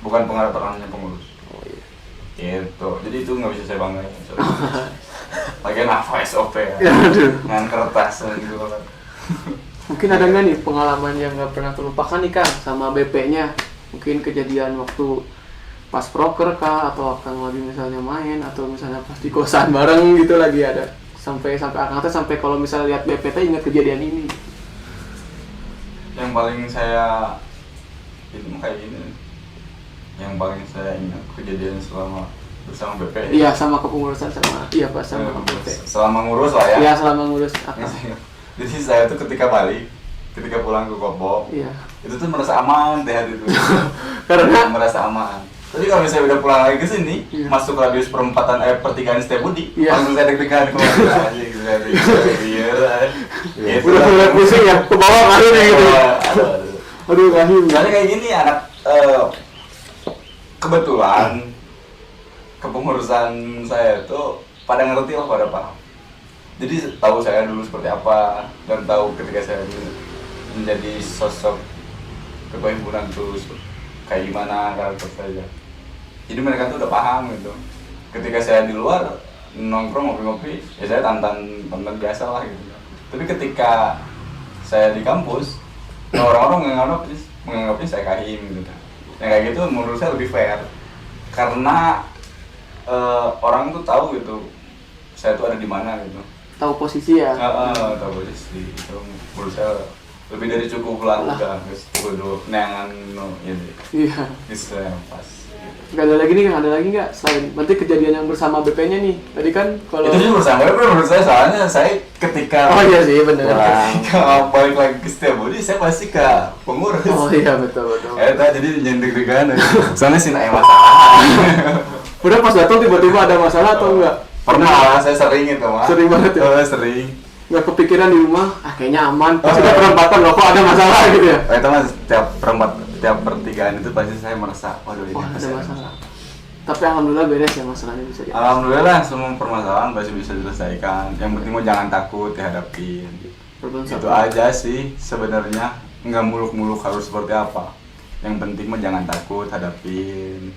Bukan perannya pengurus. Oh iya. Gitu. Jadi itu nggak bisa saya banggain. Lagian apa SOP ya? Dengan kertas gitu kan. mungkin ada nggak nih pengalaman yang nggak pernah terlupakan nih Kang sama BP-nya? Mungkin kejadian waktu pas proker kah, atau Kang lagi misalnya main, atau misalnya pas di kosan bareng gitu lagi ada sampai angkatan sampai kalau misalnya lihat BPT ingat kejadian ini. Yang paling saya itu kayak gini. Yang paling saya ingat kejadian selama bersama BP. Iya, sama kepengurusan sama Pak sama BP. Selama ngurus lah ya. Iya, selama ngurus apa? Jadi saya tuh ketika pulang ke Kopo, Iya. itu tuh merasa aman deh hari itu. Karena merasa aman. Tapi kalau misalnya udah pulang lagi ke sini, iya. masuk radius pertigaan Setiabudi, iya. langsung saya deg-degan aja gitu. Gitu. Udah mulai pusing ya, ke bawah kali nih gitu. Aduh, rahim. Soalnya kayak gini anak kebetulan kepengurusan saya tuh pada ngerti lah, pada paham. Jadi tahu saya dulu seperti apa, dan tahu ketika saya menjadi sosok ketua himpunan tuh kayak gimana karakter saya. Jadi mereka tuh udah paham gitu. Ketika saya di luar nongkrong ngopi-ngopi, ya saya tantan biasa lah gitu. Tapi ketika saya di kampus, orang-orang menganggapnya saya kahim gitu. Yang kayak gitu menurut saya lebih fair, karena orang tuh tahu gitu saya tuh ada di mana gitu. Tahu posisi ya. Tahu posisi. Itu menurut saya lebih dari cukup lah. Udah kudu neangan Iya. Bisa yang pas. Gak ada lagi nih, ada lagi nggak selain berarti kejadian yang bersama BP-nya nih? Tadi kan kalau itu juga bersama menurut saya, soalnya saya ketika iya sih benar. Ketika balik lagi ke Setiabudi, saya pasti ke pengurus. Oh iya betul. Jadi nyendek degan. Soalnya sih nggak masalah. Udah pas datang tiba-tiba ada masalah atau enggak? Pernah, saya sering itu mah. Sering banget ya? Sering. Nggak kepikiran di rumah, kayaknya aman. Pas udah perempatan loh, kok ada masalah gitu ya? Itu mas, tiap pertigaan itu pasti saya merasa, waduh ini ada masalah. Tapi alhamdulillah beres ya masalahnya, bisa diatasi. Alhamdulillah semua permasalahan pasti bisa diselesaikan. Yang penting mau jangan takut dihadapin. Itu aja sih sebenarnya, nggak muluk-muluk harus seperti apa. Yang penting mah jangan takut, hadapin.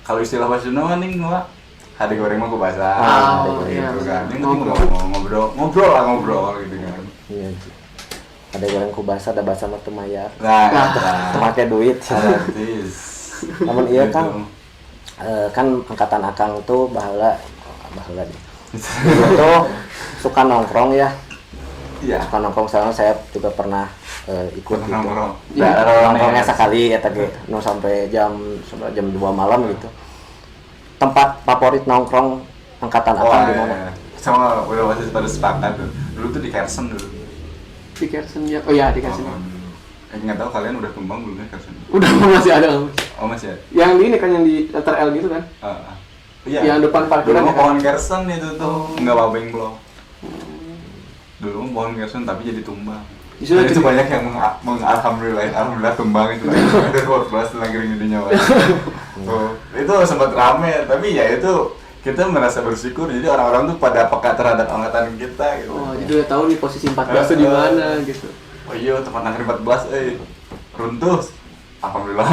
Kalau istilah bahasa Sunda nih gua ada goreng mah gua bahasa gitu kan. Ini ngobrol gitu kan. Iya. Ada goreng kubasa, ada bahasa mah teu mayar. Nah, make duit. Namun iya gitu. Kang, kan angkatan Akang tuh baheula deh. Itu suka nongkrong ya. Iya. Suka nongkrong, soalnya saya juga pernah ikut gitu. Nongkrongnya sekali eta ge nu sampai jam 2 malam gitu. Tempat favorit nongkrong angkatan Akang di mana? Sama udah masih pada sepakat tuh. Dulu tuh di Kersen dulu. Di Kersen ya? Oh iya di Kersen. Nggak tahu kalian udah kembang belum ya Kersen? Udah masih ada. Oh masih ada? Yang di ini kan yang di letter L gitu kan? Iya. Yang depan parkiran dulu ya, pohon Kersen itu tuh nggak pabeng blok. Dulu pohon Kersen tapi jadi tumbang. Dan itu banyak yang alhamdulillah tumbang itu. Ada 14 lagi di nyawa. Itu sempat rame, tapi ya itu kita merasa bersyukur. Jadi orang-orang tuh pada peka terhadap angkatan kita gitu. Oh, jadi udah tahu nih posisi 14 tuh di mana gitu. Oh iya, tempat nangkring 14 runtuh. Alhamdulillah.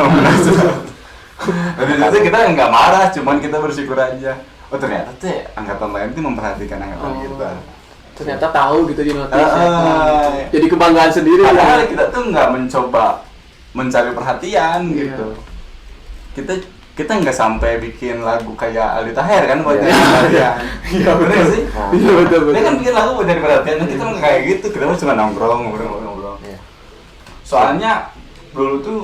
Tapi itu kita nggak marah, cuman kita bersyukur aja. Oh ternyata angkatan lain tuh memperhatikan angkatan kita. Ternyata tahu gitu di notis jadi kebanggaan sendiri. Padahal kita tuh nggak mencoba mencari perhatian gitu. kita nggak sampai bikin lagu kayak Aldi Taher kan buat Iya. jadi perhatian. Iya benar sih. Nah, Iya betul. Dia kan bikin lagu buat jadi perhatian, kita nggak kayak gitu, kita mah cuma nongkrong ngobrol. iya. Soalnya dulu tuh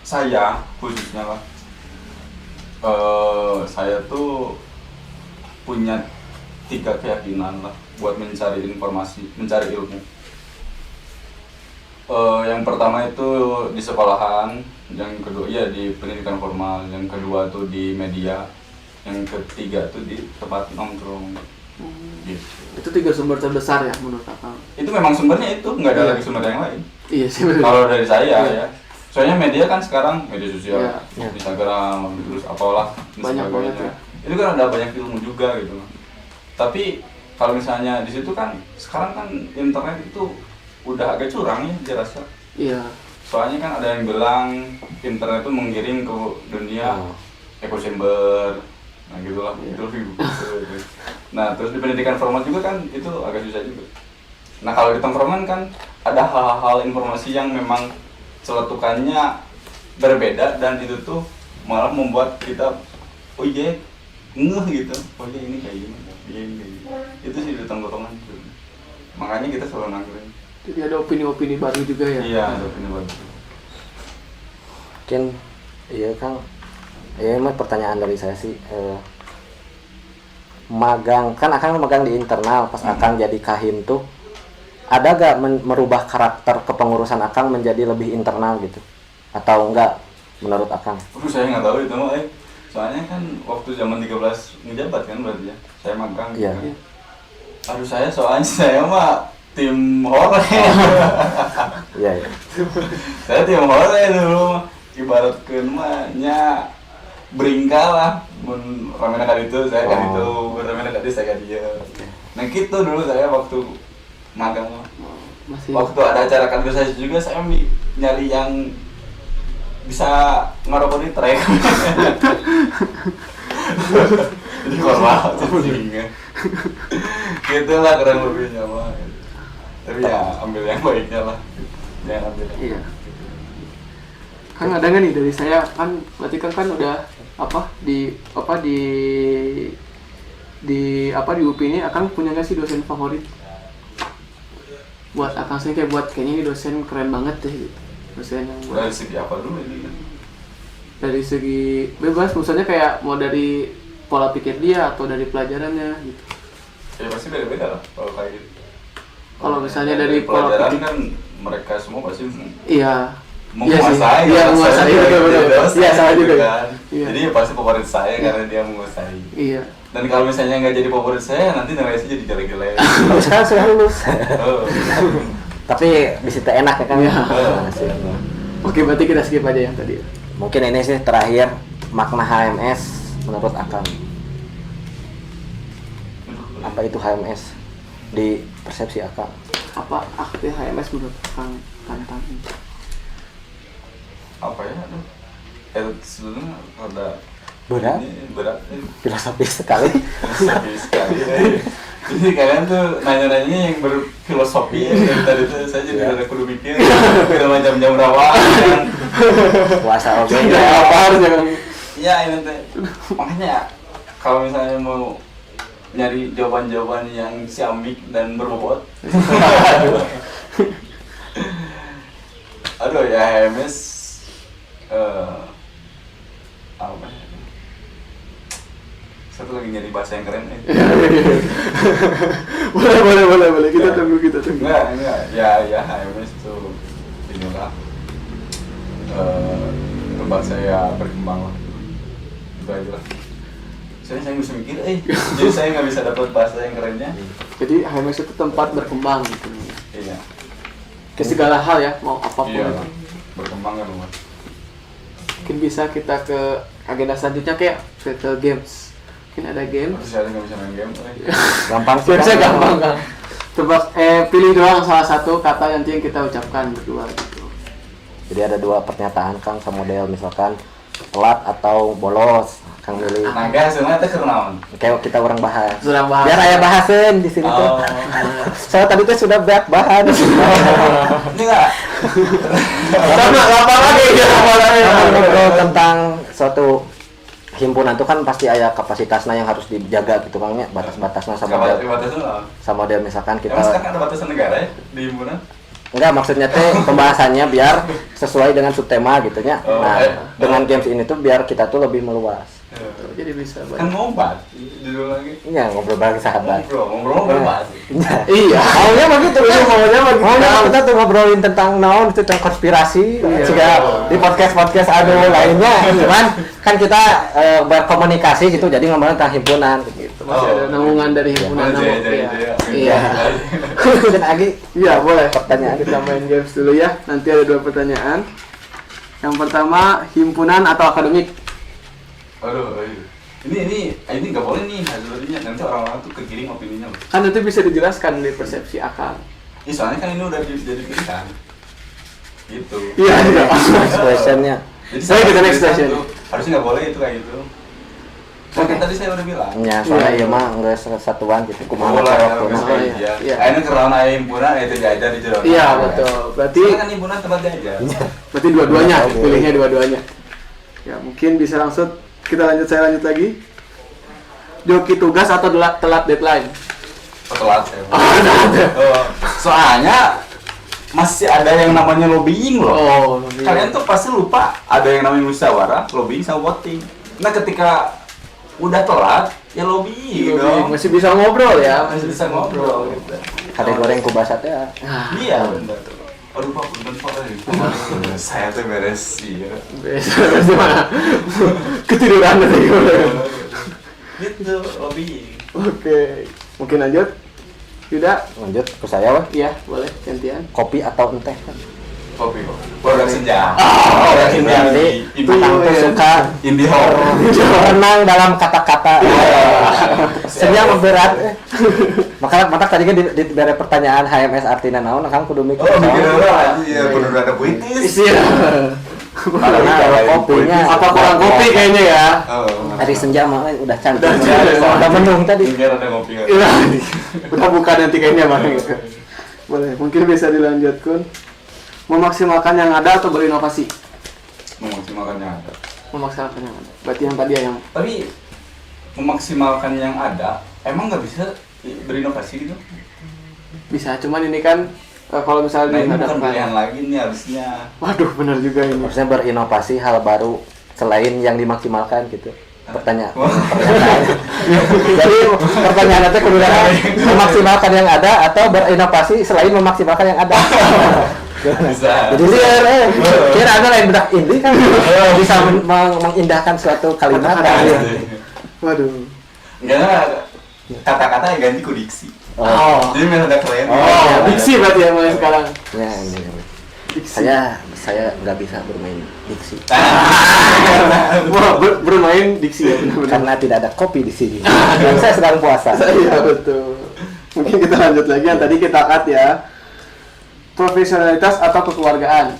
saya khususnya lah, saya tuh punya 3 keyakinan lah buat mencari informasi, mencari ilmu. Yang pertama itu di sekolahan, yang kedua ya di pendidikan formal, yang kedua tuh di media, yang ketiga tuh di tempat nongkrong. Gitu. Itu 3 sumber terbesar ya menurut Akang. Itu memang sumbernya itu, nggak ada Iya. lagi sumber yang lain. Iya sih benar. Kalau dari saya Iya. ya, soalnya media kan sekarang media sosial, Iya. Instagram, terus apalah, dan Banyak banget sebagainya. ya. Itu kan ada banyak ilmu juga gitu. Tapi kalau misalnya di situ kan sekarang kan internet itu udah agak curang ya dia rasa. Iya. Soalnya kan ada yang bilang internet itu menggiring ke dunia Oh. echo chamber, nah gitulah, itu lebih gitu. Nah terus di pendidikan formal juga kan itu agak susah juga. Nah kalau di tongkrongan kan ada hal-hal informasi yang memang celetukannya berbeda dan itu tuh malah membuat kita oh iya ngeh gitu, oh iya ini kayak gini, iya ini kayak gini. Itu sih di tongkrongan. Makanya kita selalu nangkring. Jadi ada opini-opini baru juga ya. Iya, ada opini baru. Mungkin iya Kang. Ya emang pertanyaan dari saya sih magang kan Akang magang di internal pas Akang jadi kahim tuh ada gak merubah karakter kepengurusan Akang menjadi lebih internal gitu atau enggak menurut Akang? Saya nggak tahu itu mah. Soalnya kan waktu zaman 13 ngejabat kan berarti ya. Saya magang. Iya. Kan. Aduh soalnya saya mah tim hore. Iya iya. Saya tim hore dulu. Ibaratkeun mah nya beringkal lah. Mun ramena ka ditu saya kan itu, mun ramena ka dieu saya ka dieu. Nah gitu dulu saya waktu magang. Masih. Waktu ada acara kaderisasi juga saya nyari yang bisa ngerokok di trek. Jadi formal sehingga gitulah kurang lebihnya mah. Tapi ya ambil yang baiknya lah, jangan ambil yang Iya. Kan ada nggak nih dari saya kan berarti kan udah di UPI ini akan punya nggak sih dosen favorit? Buat Akang sih kayak buat kayaknya ini dosen keren banget deh gitu. Dosen yang dari segi apa dulu ini? dari segi bebas misalnya kayak mau dari pola pikir dia atau dari pelajarannya gitu. Ya pasti beda-beda lah kalau kayak gitu. Kalau misalnya dari pola pelajaran pikir kan mereka semua pasti iya. menguasai. Iya, menguasai betul. Iya, salah juga. Kan. Iya. Jadi ya pasti favorit saya karena dia menguasai. Iya. Dan kalau misalnya nggak jadi favorit saya, nanti nilai saya jadi jelek-jelek. Tapi sekarang sudah lulus. Oh. Tapi di situ enak ya kan? Iya. Nah, sih. Oke, berarti kita skip aja yang tadi. Mungkin ini sih terakhir makna HMS menurut Akang. Apa itu HMS di persepsi Akang? Apa arti HMS menurut Kang Tantan? Apa ya? Aduh. Sebenarnya ada Berat, ini berat. filosofis sekali. Filosofi sekali. Jadi kalian tuh nanya-nanya yang berfilosofi ya. Dari tadi tuh saya jadi ada kudu mikir. Kira jam-jam berapa? Puasa oke. Ya, apa harus jangan Ya ini teh. Makanya kalau misalnya mau nyari jawaban-jawaban yang ciamik dan berbobot. Aduh ya HMS apa ya? Satu lagi nyari bahasa yang keren nih. boleh kita tunggu. Enggak, ya HMS tuh inilah tempat saya berkembang lah. Itu aja lah. Saya bisa mikir, jadi saya nggak bisa dapat bahasa yang kerennya. Jadi HMS itu tempat berkembang gitu. Iya. Ke segala hal ya, mau apapun. Iya. itu. Berkembang kan Mas. Mungkin bisa kita ke agenda selanjutnya kayak ke games. Mungkin ada game. Terus saya nggak bisa main game. Gampang sih. Gamesnya Kang. gampang kan. Tebak, pilih doang salah satu kata nanti yang kita ucapkan berdua gitu. Jadi ada 2 pernyataan Kang sama model misalkan telat atau bolos. Kang milih. Nah guys, sebenarnya itu kenaon. Kayak kita orang bahas. Sudah bahas. Biar aya bahasen di sini tuh. Oh. Soalnya tadi tuh sudah banyak bahan. Ini nggak? Sama apa lagi ya? Ngobrol himpunan itu kan pasti ada kapasitasnya yang harus dijaga gitu Kang ya, batas-batasnya sama dia misalkan kita. Emang sekarang ada batasan negara ya di himpunan? Enggak, maksudnya teh pembahasannya biar sesuai dengan subtema gitu nya. Dengan games ini tuh biar kita tuh lebih meluas. Jadi bisa kan ngobat dulu lagi. Iya, ngobrol bareng sahabat. Ngobrol bahas. Iya. Maunya begitu. Maunya kita tuh ngobrolin tentang naon, tentang konspirasi. Jika di podcast lainnya, cuman kan kita berkomunikasi gitu, jadi ngomongin tentang himpunan gitu. Masih ada naungan dari himpunan. Iya. Dan Agi, iya boleh. Pertanyaan Kita main games dulu ya. Nanti ada 2 pertanyaan. Yang pertama, himpunan atau akademik? Aduh, ini nggak boleh nih hasilnya, nanti orang-orang tuh kegiring opininya. Kan nanti bisa dijelaskan dari persepsi akal. Soalnya kan ini udah jadi pilihan. Gitu. Iya. next question-nya. Jadi kita next question. Harusnya nggak boleh itu kayak gitu. Soalnya tadi saya udah bilang. Ya, soalnya iya mah enggak satuan gitu. Kumaha cara Iya. Akhirnya karena himpunan itu jajar di jero. Iya, betul. Berarti kan himpunan tempat jajar. Berarti dua-duanya, pilihnya dua-duanya. Ya, mungkin bisa langsung saya lanjut lagi. Joki tugas atau telat deadline? Telat ya. Soalnya masih ada yang namanya lobbying loh. Kalian tuh pasti lupa ada yang namanya musyawarah, lobbying sama voting. Nah, ketika udah telat, ya lobbying dong. Masih bisa ngobrol ya. Masih bisa ngobrol gitu. Kade goreng ku basat ya. Iya, benar. Aduh Pak, bentar saya tuh beres ya. Beres mana? Ketiduran tadi. Gitu, lobbying. Oke. Mungkin lanjut. Yuda, Lanjut ke saya wah. iya boleh gantian. Kopi atau teh kan? Kopi kok. Produk senja. Produk senja. Akang tuh suka indie horror. Renang dalam kata-kata. Senja berat. Maka tadi kan di bere pertanyaan HMS artina naon Akang kudu mikir. Oh, mikir dulu. Iya, kudu ada puitis. Iya. Karena kalau kopinya apa kurang kopi kayaknya ya. Hari senja mah udah cantik. Udah mendung tadi. Biar ada kopi. Iya. Udah buka nanti kayaknya Bang. Boleh, mungkin bisa dilanjutkan. Memaksimalkan yang ada atau berinovasi? Memaksimalkan yang ada. Memaksimalkan yang ada. Berarti yang tadi yang Tapi memaksimalkan yang ada, emang nggak bisa berinovasi gitu? bisa, cuman ini kan kalau misalnya Nah, ini bukan dihadapkan- pilihan lagi nih harusnya. Waduh, benar juga ini. harusnya berinovasi hal baru selain yang dimaksimalkan gitu. Pertanyaan. Jadi pertanyaannya kudu memaksimalkan yang ada atau berinovasi selain memaksimalkan yang ada. Bisa. Jadi kira ada lain bedak ini kan bisa mengindahkan suatu kalimat. Waduh. Enggak, kata-kata yang ganti ku diksi. Oh. Jadi memang ada kalian. Diksi berarti yang mulai sekarang. Ya, ini. Diksi. Saya nggak bisa bermain diksi Wah, bermain diksi ya benar-benar. karena tidak ada kopi di sini. Dan saya sedang puasa. Iya betul. Mungkin kita lanjut lagi yang tadi kita cut ya. Profesionalitas atau kekeluargaan?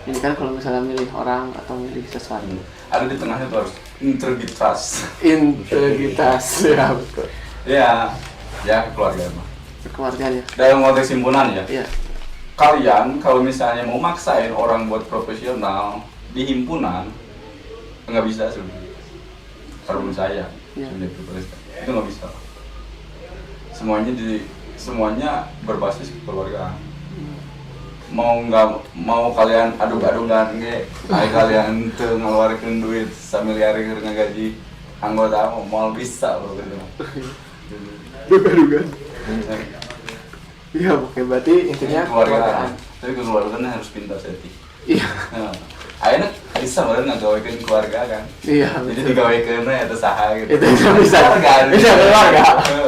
Ini kan kalau misalnya milih orang atau milih sesuatu. Ada di tengahnya tuh harus integritas. Integritas ya betul. Ya keluarga mah. Kekeluargaan ya. Dalam konteks himpunan ya. Iya. Kalian kalau misalnya mau maksain orang buat profesional di himpunan nggak bisa sebenarnya. Kalau menurut saya, Iya. itu nggak bisa. Semuanya berbasis kekeluargaan. Mau kalian aduk-adukan ge, kalian tuh ngeluarin duit sambil nyari ngaji anggota mau bisa loh gitu. Duga-duga. Iya, oke berarti intinya kekeluargaan. Tapi kekeluargaan harus pintar setting. Iya. Nah, akhirnya bisa malah ngagawekeun keluarga kan. Iya. Jadi digawekeun eta saha gitu. Itu bisa keluarga. Bisa keluarga.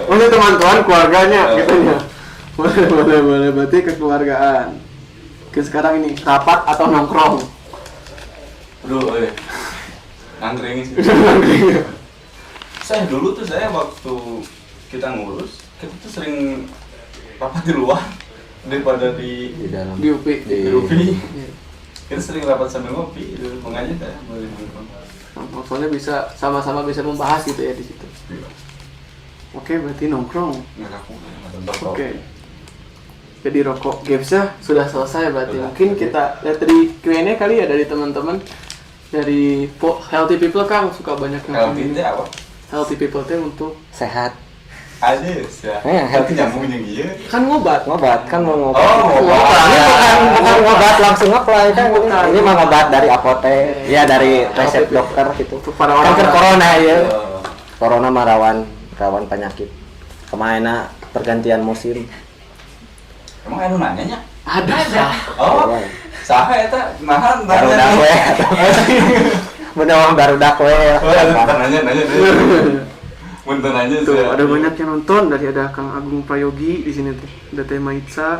Untuk teman-teman keluarganya gitu ya. Boleh berarti kekeluargaan. Oke, sekarang ini rapat atau nongkrong? Aduh, nangkring sih. Saya dulu tuh waktu kita ngurus, kita tuh sering rapat di luar daripada di dalam Di UP. UPI. Iya. Kita sering rapat sambil ngopi, itu makanya saya boleh nongkrong. Soalnya bisa sama-sama bisa membahas gitu ya di situ. Oke, berarti nongkrong. Nggak kaku, nggak Oke. Jadi rokok gamesnya sudah selesai berarti. Sudah. Mungkin kita lihat dari Q&A kali ya dari teman-teman. Dari healthy people Kang suka banyak yang Healthy itu apa? healthy people teh untuk Sehat. Ada ya. Healthy. Nyambungnya gitu. kan ngobat. Ngobat kan mau ngobat. Oh, ngobat. Ini bukan ngobat langsung apply kan. Ini mah ngobat dari apotek. Ya dari resep dokter gitu. Para orang Kanker corona ya. Oh. Corona mah rawan penyakit. Kemana pergantian musim. Emang anu nanya nya? Ada. Oh. Saha eta? Nahan Barudak we. Bener barudak we. Nanya. Punten aja Tuh, sih. ada banyak yang nonton dari ada Kang Agung Prayogi di sini tuh. Ada Teh Maitsa.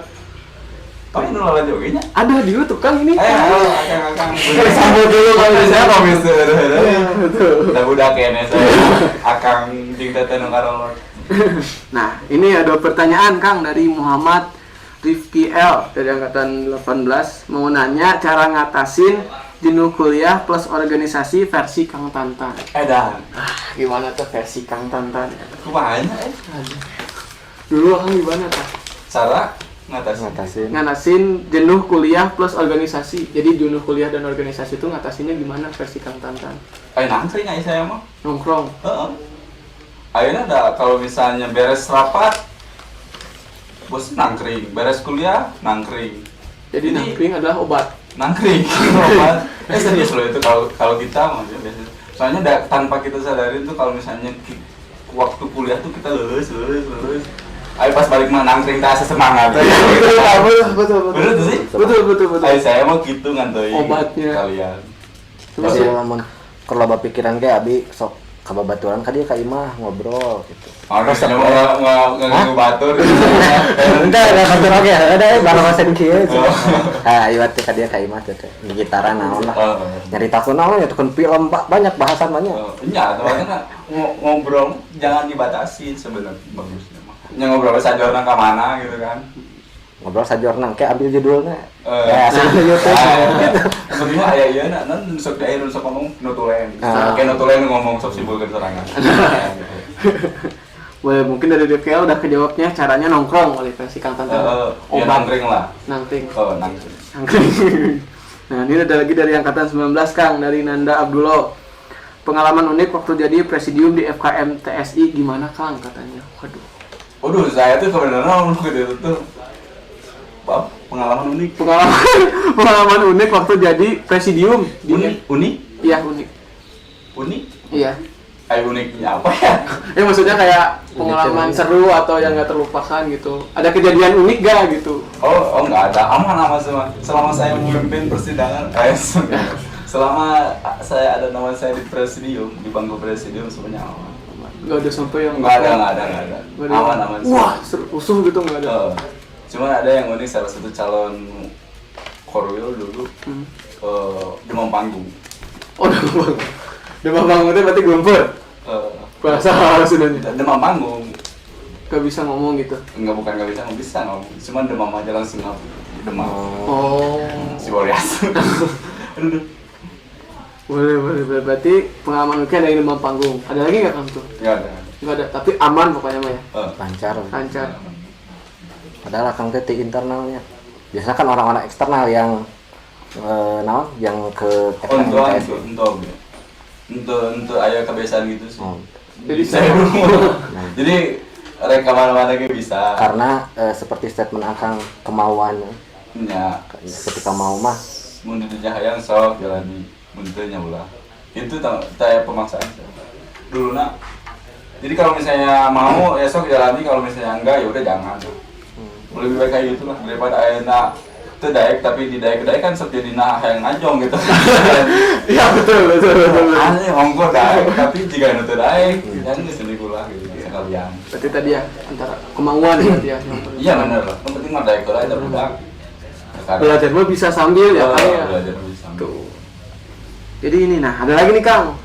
Oh, ini lawan joginya? Ada di YouTube Kang ini. Halo, Akang. Sambut dulu kalau Saya komis Betul. udah budak kene saya. Akang jeung teteh nu karolot. Nah, ini ada pertanyaan Kang dari Muhammad Rifki L dari angkatan 18 mau nanya cara ngatasin jenuh kuliah plus organisasi versi Kang Tantan. Edan. Gimana tuh versi Kang Tantan? Kumanya Dulu Kang gimana tuh? cara ngatasin. Ngatasin. Ngatasin jenuh kuliah plus organisasi. Jadi jenuh kuliah dan organisasi itu ngatasinnya gimana versi Kang Tantan? Nangkring aja saya mah. Nongkrong. Heeh. Ayeuna ada kalau misalnya beres rapat bos nangkring, beres kuliah nangkring. Jadi nangkring adalah obat. Nangkring. Serius loh itu kalau kita mah biasanya. Soalnya tanpa kita sadarin tuh kalau misalnya waktu kuliah tuh kita lulus. Ayo pas balik mah nangkring tak semangat. Betul. Bener tuh sih? Betul. Ayo saya mau gitu ngantoi Obatnya. kalian. Jadi lamun kalau loba pikiran ge abi sok kababaturan ka dieu ka imah ngobrol gitu. Harus nggak batur. Enggak ada batur oge, ada barang sen kieu. Ah, ieu teh ka dieu ka imah teh gitaran naon lah. Nyaritakeun naon nya tukun film banyak bahasan banyak. Iya, teman-teman ngobrol jangan dibatasi sebenarnya bagusnya mah. Yang ngobrol sajorna ka mana gitu kan. Ngobrol sajorna kayak ambil judulnya. Ya, asli YouTube. Sebenarnya aya ieu na nan sok daerah sok ngomong nutulen. Kayak nutulen ngomong sok simpulkeun sorangan. Boleh mungkin dari DPL udah kejawabnya caranya nongkrong oleh versi Kang Tantan. Ya nangkring lah. Nangkring. Oh, nangkring. Nah, ini ada lagi dari angkatan 19 Kang dari Nanda Abdullah. Pengalaman unik waktu jadi presidium di FKM TSI gimana Kang katanya? Waduh, saya tuh sebenarnya gitu tuh. Pengalaman unik. Pengalaman unik waktu jadi presidium di Unik? Iya, unik. Unik? Iya. Kayak uniknya apa ya? Ya maksudnya kayak pengalaman seru atau yang nggak terlupakan gitu. Ada kejadian unik gak gitu? Oh nggak ada, aman semua. Selama saya memimpin persidangan, selama saya ada nama saya di presidium, di bangku presidium semuanya aman. Gak ada sampai yang Nggak ada. Aman. Wah, usuh gitu nggak ada. Cuma ada yang unik, salah satu calon korwil dulu demam panggung. Oh, demam panggung itu berarti gelumpur. Bahasa sudahnya. Demam panggung. Gak bisa ngomong gitu. Bukan nggak bisa ngomong. Cuman demam aja langsung demam. Oh. Si Warias. Aduh. Boleh. Berarti pengalaman unik ada yang demam panggung. Ada lagi nggak Kang tuh? Nggak ada. Nggak ada. Tapi aman pokoknya mah ya. Lancar. Lancar. Padahal Kang teh internalnya. Biasanya kan orang-orang eksternal yang yang ke untuk ayah kebiasaan gitu sih. Jadi saya jadi reka mana-mana gitu bisa. Karena seperti statement Akang kemauan. Ya. Ketika mau mah Mun dijahayang sok jalani, mun teu nya ulah. Itu taya pemaksaan. Dulu nak. Jadi kalau misalnya mau ya sok jalani, kalau misalnya enggak ya udah jangan. Lebih baik kayak gitu lah daripada ayeuna teu daek tapi di daek kan sok jadi hayang ngajong gitu. Iya betul. Aneh ongko daek tapi jika anu teu daek jangan geus ulah gitu sekalian. Berarti tadi ya antara kemauan berarti ya. Iya bener lah. Yang penting mah daek heula eta budak. Belajar mah bisa sambil ya Kang ya. Belajar bisa. Tuh. Jadi ini nah, ada lagi nih Kang.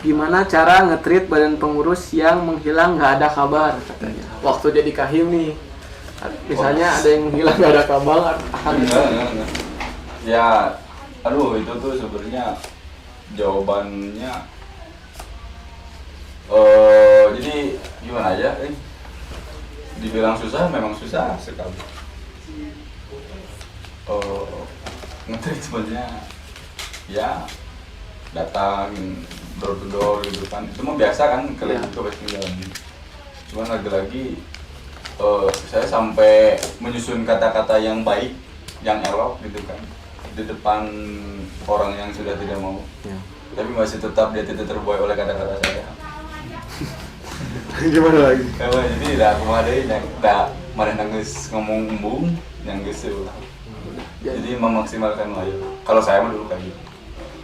Gimana cara nge-treat badan pengurus yang menghilang nggak ada kabar katanya. Waktu jadi kahim nih. Misalnya ada yang hilang nggak ada kabar akan Enggak. Ya, aduh itu tuh sebenarnya jawabannya jadi gimana aja dibilang susah memang susah sekali. Nge-treat sebenarnya ya datang door to door gitu kan, itu mah biasa kan kalian juga pasti ngalamin. Cuman lagi-lagi saya sampai menyusun kata-kata yang baik, yang elok gitu kan di depan orang yang sudah tidak mau, tapi masih tetap dia tidak terbuai oleh kata-kata saya. Gimana lagi? Jadi tidak kemarin yang tidak mana nangis ngomong embung yang geus ulah. Jadi memaksimalkan lah ya. Kalau saya mah dulu kayak gitu.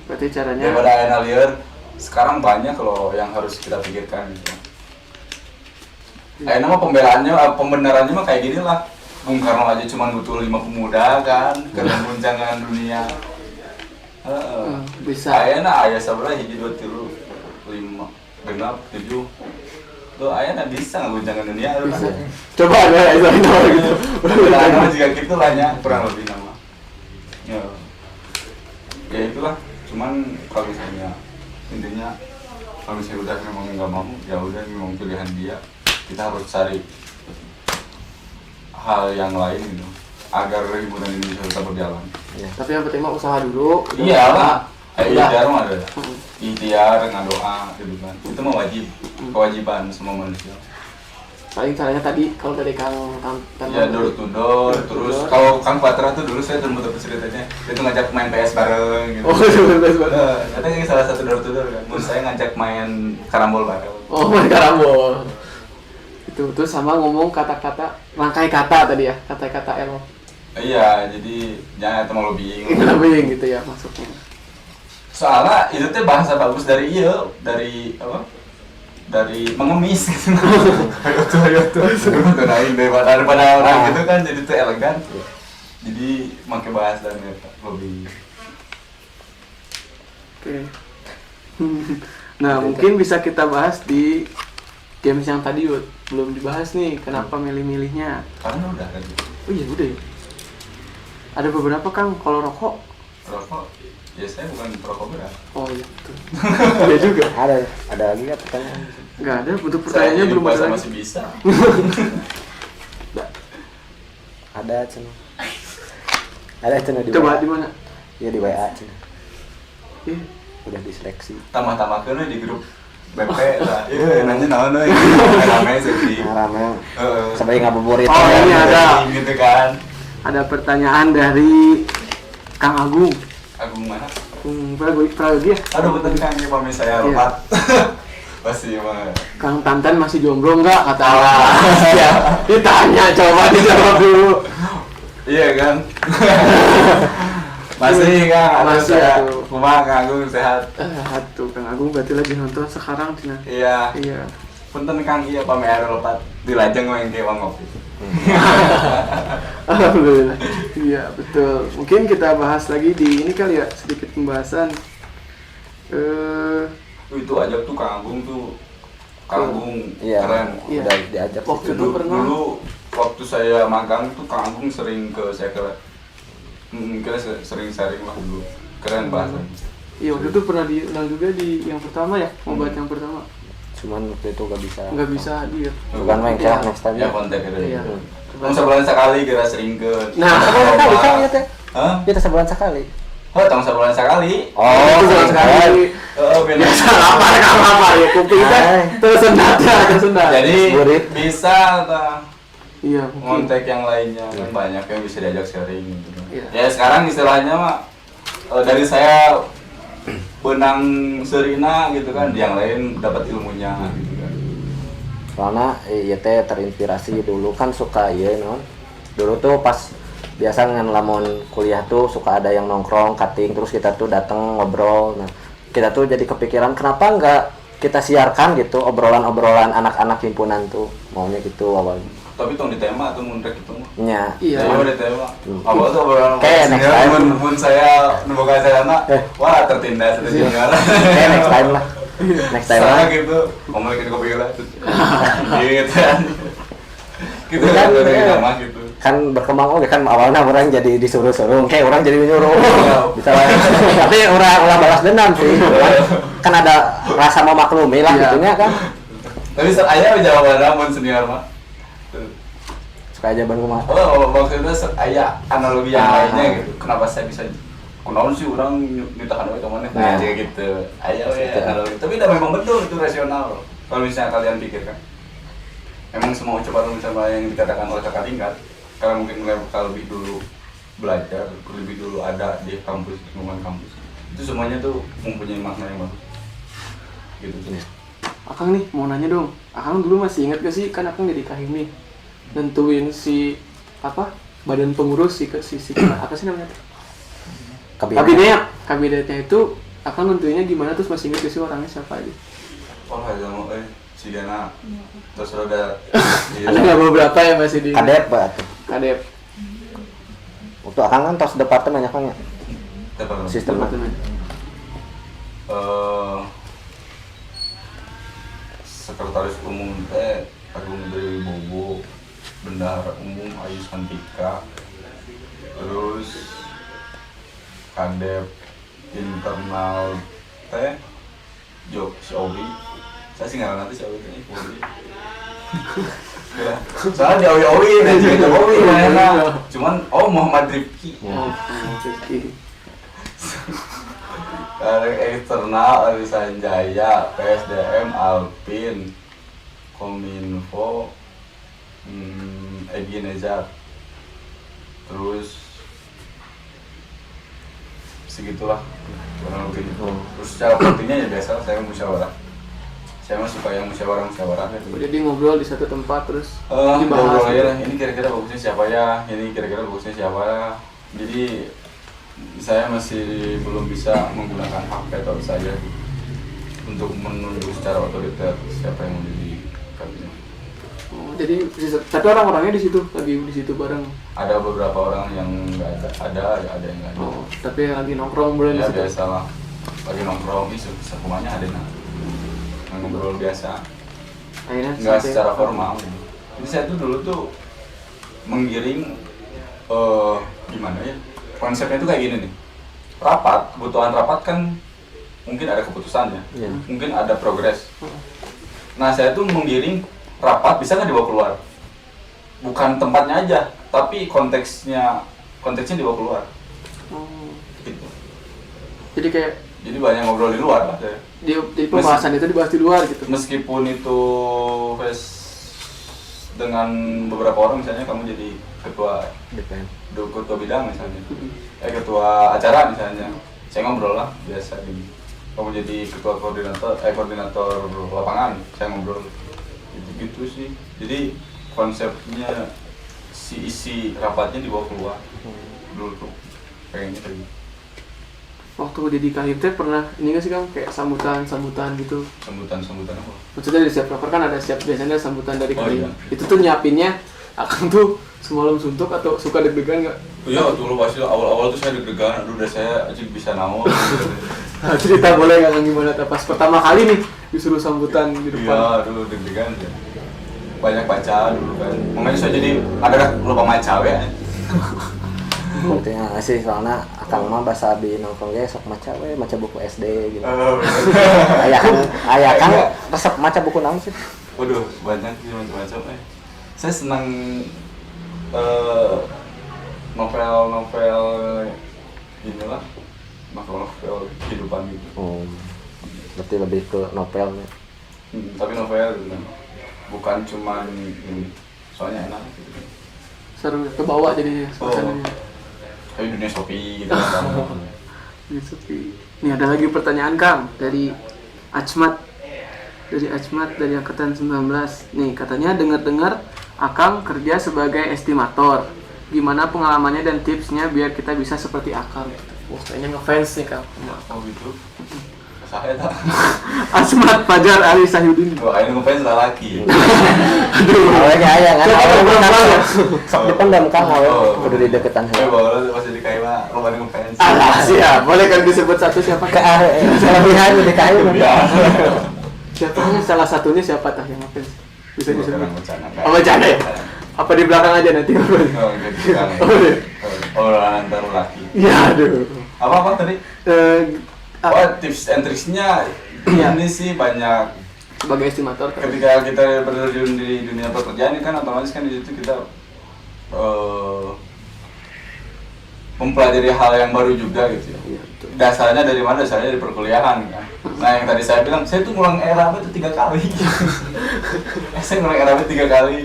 Berarti caranya Daripada aya lieur, sekarang banyak loh yang harus kita pikirkan gitu. Ayeuna mah pembelaannya, pembenarannya mah kayak gini lah. Bung Karno aja cuma butuh 5 pemuda kan, karena guncangan dunia. bisa. Ayeuna aya sabaraha 1, 2, 3, 5, 6, 7. Tuh ayeuna bisa ngeguncangan dunia. Bisa. Coba ada itu gitu. Pembelaannya juga gitu lah ya, kurang lebih nama. Ya itulah. Cuman kalau misalnya intinya kalau misalnya udah memang nggak mau, ya udah memang pilihan dia. Kita harus cari hal yang lain gitu agar hiburan ini bisa tetap berjalan. Tapi yang penting mah usaha dulu. Iya lah. Ikhtiar mah ada. Ikhtiar dengan doa gitu kan. Itu mah wajib, kewajiban semua manusia. Paling caranya tadi kalau dari Kang Ya door to door, terus kalau Kang Patra tuh dulu saya terbentuk ceritanya, dia tuh ngajak main PS bareng gitu. Oh, main PS bareng. Katanya salah satu door to door kan. Menurut saya ngajak main karambol bareng. Oh, main karambol. Itu terus sama ngomong kata-kata, rangkai kata tadi ya, kata-kata elok. Iya, jadi jangan terlalu bingung. Lebih gitu ya maksudnya. Soalnya itu tuh bahasa bagus dari dari apa? Dari mengemis gitu. Ayo tuh. Naik daripada orang gitu kan, jadi tuh elegan. Jadi pakai bahasa dan lebih. Oke. Nah, mungkin bisa kita bahas di games yang tadi belum dibahas nih, kenapa milih-milihnya? Karena udah kan. Oh iya, udah ya. Ada beberapa Kang, kalau rokok. Rokok, ya saya bukan perokok berat. Oh iya, betul. Iya juga. Ada lagi ya pertanyaan? Nggak ada, bentuk Saya pertanyaannya hidup belum ada bahasa lagi. masih bisa. Ada cina. Ada cina di Coba WA. di mana? Iya di WA cina. Iya. Udah diseleksi. Tambah-tambahkeun di grup BP lah. Iya, nanya naon euy. Rame sedih. Nah, rame. Sampai ngabuburit. Oh, ini ada. Gitu kan. Ada pertanyaan dari Kang Agung. Agung mana? Prayogi ya? Aduh, betul kan ya pamit saya Iya. lompat. Pasti mah. Kang Tantan masih jomblo nggak? Kata ya. Ditanya, coba dijawab dulu. Iya kan? Masih Kang, Masih, saya. atuh. Kumaha Kang Agung sehat? Tuh Kang Agung berarti lagi nonton sekarang Cina. Iya. Iya. Punten Kang iya pamit aya lompat. Dilajeng we engke wang ngopi. Alhamdulillah. Iya betul. Mungkin kita bahas lagi di ini kali ya, sedikit pembahasan. Itu ajak tuh Kang Agung tuh. Kang Agung Iya. keren. Iya. Udah diajak. Waktu situ. Dulu waktu saya magang tuh Kang Agung sering ke saya kita sering sharing lah dulu. Keren bahasanya. Iya waktu itu pernah diundang juga di yang pertama ya, ngobat yang pertama. Cuman waktu itu gak bisa. Nggak bisa hadir. Bukan main Iya. next time. Ya kontak gitu. Iya. Sebulan sekali kira sering ke. Nah, Sekali kan ya teh. Hah? Kita sebulan sekali. Oh, tahun sebulan sekali. Oh, sebulan sekali. Oh, benar. Biasa lapar Kang lapar ya, kuping teh tersendat ya, tersendat. Jadi Burit. bisa ta Iya mungkin. kontak yang lainnya kan banyak yang bisa diajak sharing gitu kan. Iya. Ya sekarang istilahnya mah dari saya benang serina gitu kan, yang lain dapat ilmunya gitu kan. Soalnya iya teh terinspirasi dulu kan suka iya non. Dulu tuh pas biasa dengan lamun kuliah tuh suka ada yang nongkrong, cutting, terus kita tuh datang ngobrol. Nah, kita tuh jadi kepikiran kenapa enggak kita siarkan gitu obrolan-obrolan anak-anak himpunan tuh. Maunya gitu awalnya. Tapi tong di tema atau mun rek itu mah. Nya. Iya. Saya di tema. Awal tuh obrolan Kayak next time. mun saya nemboga sarana, wah tertindas itu juga. Next time lah. Next time lah. Saya gitu, ngomong gitu kopi lah. Gitu kan. Gitu Kan, kan dari iya. nama gitu. Kan berkembang oke kan awalnya orang jadi disuruh-suruh, kayak orang jadi menyuruh. Bisa lah. Tapi orang balas dendam sih. Kan ada rasa memaklumi lah Iya. gitunya kan. Tapi aya jawabanna mun senior mah. Suka aja ban rumah. Oh, maksudnya aya analogi yang lainnya gitu. Kenapa saya bisa kunaon sih orang ditahan oleh temannya Nah. kayak gitu ayo ya analogi tapi udah memang betul itu rasional kalau misalnya kalian pikirkan emang semua ucapan misalnya yang dikatakan oleh kakak tingkat karena mungkin mereka lebih dulu belajar lebih dulu ada di kampus lingkungan kampus itu semuanya tuh mempunyai makna yang bagus gitu tuh. Akang nih mau nanya dong, Akang dulu masih ingat gak sih kan Akang jadi kahim nih nentuin si apa badan pengurus si apa sih namanya kabinetnya itu Akang nentuinnya gimana terus masih ingat gak sih orangnya siapa aja? Oh aja mau si Dana terus ada Ada nggak beberapa yang masih di Kadep Pak. Kadep Waktu Akang kan tos departemen ya Kang ya. Sistem departemen. Sekretaris umum teh Agung dari Bobo, bendahara umum Ayu Santika, terus kadep internal teh Jok si Obi, saya sih nggak nanti si Obi ini Obi. Soalnya di Owi dan juga Owi ya, cuman Muhammad Rifki. Dari eksternal Arisan Jaya, PSDM Alpin, Kominfo, Egy Nezar, terus segitulah kurang lebih. Terus secara pentingnya ya biasa saya musyawarah. Saya mah suka yang musyawarah gitu. Jadi ngobrol di satu tempat terus ngobrol gitu. aja. Ini kira-kira bagusnya siapa ya? Ini kira-kira bagusnya siapa ya? Jadi saya masih belum bisa menggunakan hak veto saya untuk menunjuk secara otoriter siapa yang mau jadi kabinet. Jadi tapi orang-orangnya di situ lagi di situ bareng. Ada beberapa orang yang nggak ada yang nggak ada. Tapi lagi nongkrong boleh di Ya situ. biasalah, lagi nongkrong ini semuanya ada ngobrol biasa, Akhirnya nggak secara formal. Jadi saya tuh dulu tuh menggiring gimana ya? Konsepnya tuh kayak gini nih. Rapat, kebutuhan rapat kan mungkin ada keputusannya, mungkin ada progres. Nah saya tuh menggiring rapat bisa nggak dibawa keluar? Bukan tempatnya aja, tapi konteksnya dibawa keluar. Gitu. Jadi banyak ngobrol di luar lah. Jadi pembahasan itu dibahas di luar gitu. Meskipun itu dengan beberapa orang misalnya kamu jadi ketua bidang misalnya, ketua acara misalnya, saya ngobrol lah biasa gini. Kamu jadi ketua koordinator lapangan, saya ngobrol gitu sih. Jadi konsepnya isi rapatnya dibawa keluar dulu tuh pengennya kayak gitu. Waktu jadi kahim teh pernah ini nggak sih Kang kayak sambutan gitu? Sambutan apa? Maksudnya di setiap rapor kan ada biasanya sambutan dari kahim. Iya. Itu tuh nyiapinnya Akang tuh semalam suntuk atau suka deg-degan nggak? Iya, dulu pasti awal-awal tuh saya deg-degan, aduh udah saya aja bisa naon. Nah, cerita boleh nggak Kang gimana pas pertama kali nih disuruh sambutan di depan? Iya, dulu deg-degan ya. Banyak baca dulu kan. Makanya saya jadi ada lupa maca ya. Pentingnya sih soalnya Akang mah bahasa di nongkrong ge sok maca buku SD gitu. Aya Kang resep maca buku naon sih? Waduh, banyak sih macam-macam Saya senang novel inilah, novel kehidupan gitu. Berarti lebih ke novel nih. Tapi novel bukan cuman ini, soalnya enak gitu. Seru kebawa jadi suasananya. Kayak dunia Shopee gitu kan. Nih ada lagi pertanyaan Kang dari Acmat. Dari angkatan 19. Nih katanya dengar-dengar Akang kerja sebagai estimator. Gimana pengalamannya dan tipsnya biar kita bisa seperti Akang? Wah, kayaknya ngefans nih Kang. Oh gitu. Saya tak. Asmat Fajar Ali Sahyudin. Wah, ini ngefans laki. Awalnya aya kan awalnya sok dipendam Kang kudu di deketan. Bawa pas jadi kayak mah lo ngefans. Alah, siap. Boleh kan disebut satu siapa? Kelebihan di kayu. Siapa salah satunya siapa tah yang ngefans? Bisa disebut. Oh, bercanda ya? Apa di belakang aja nanti? Oh, gitu kan. Oh, antar laki. Ya, aduh. Apa tadi? Tips and tricksnya ini sih banyak. Sebagai estimator kan? Ketika kita berterjun di dunia pekerjaan ini kan otomatis kan di situ kita mempelajari hal yang baru juga gitu ya. Dasarnya dari mana? Dasarnya dari perkuliahan kan. Nah yang tadi saya bilang, saya tuh ngulang RAB itu 3 kali. Saya ngulang RAB 3 kali.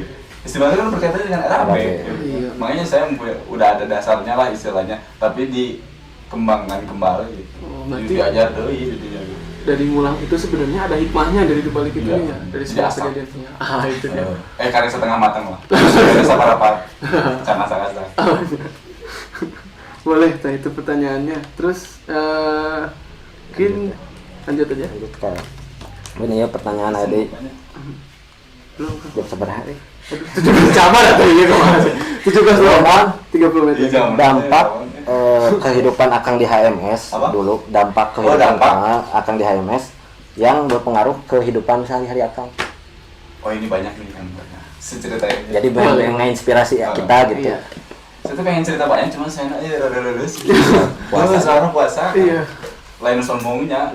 Istilahnya kan berkaitan dengan RAB. Iya. Makanya saya udah ada dasarnya lah istilahnya, tapi dikembangkan kembali gitu. Oh, berarti diajar dulu gitu ya. dari ngulang itu sebenarnya ada hikmahnya dari dibalik itu Iya. ya, dari segala Jadi asal. kejadiannya. Itu dia. Karya setengah matang lah. Karya saparapat. Karena sakasa. Boleh, nah itu pertanyaannya. Terus mungkin lanjut aja. Lanjut ke ini ya pertanyaan adik. Belum. Jam seberapa? Aduh, 17 cabar atau iya kemana sih? 17 lewat 30 menit. Iya, Jam. Dampak kehidupan Akang di HMS Apa? dulu, dampak kehidupan dampak. Akang di HMS yang berpengaruh kehidupan sehari-hari Akang. Oh ini banyak nih kan. Seceritain. Jadi banyak yang menginspirasi kita gitu. Iya. Saya tuh pengen cerita banyak, cuman saya rada lulus. Puasa sekarang puasa. Iya. Lain sombongnya.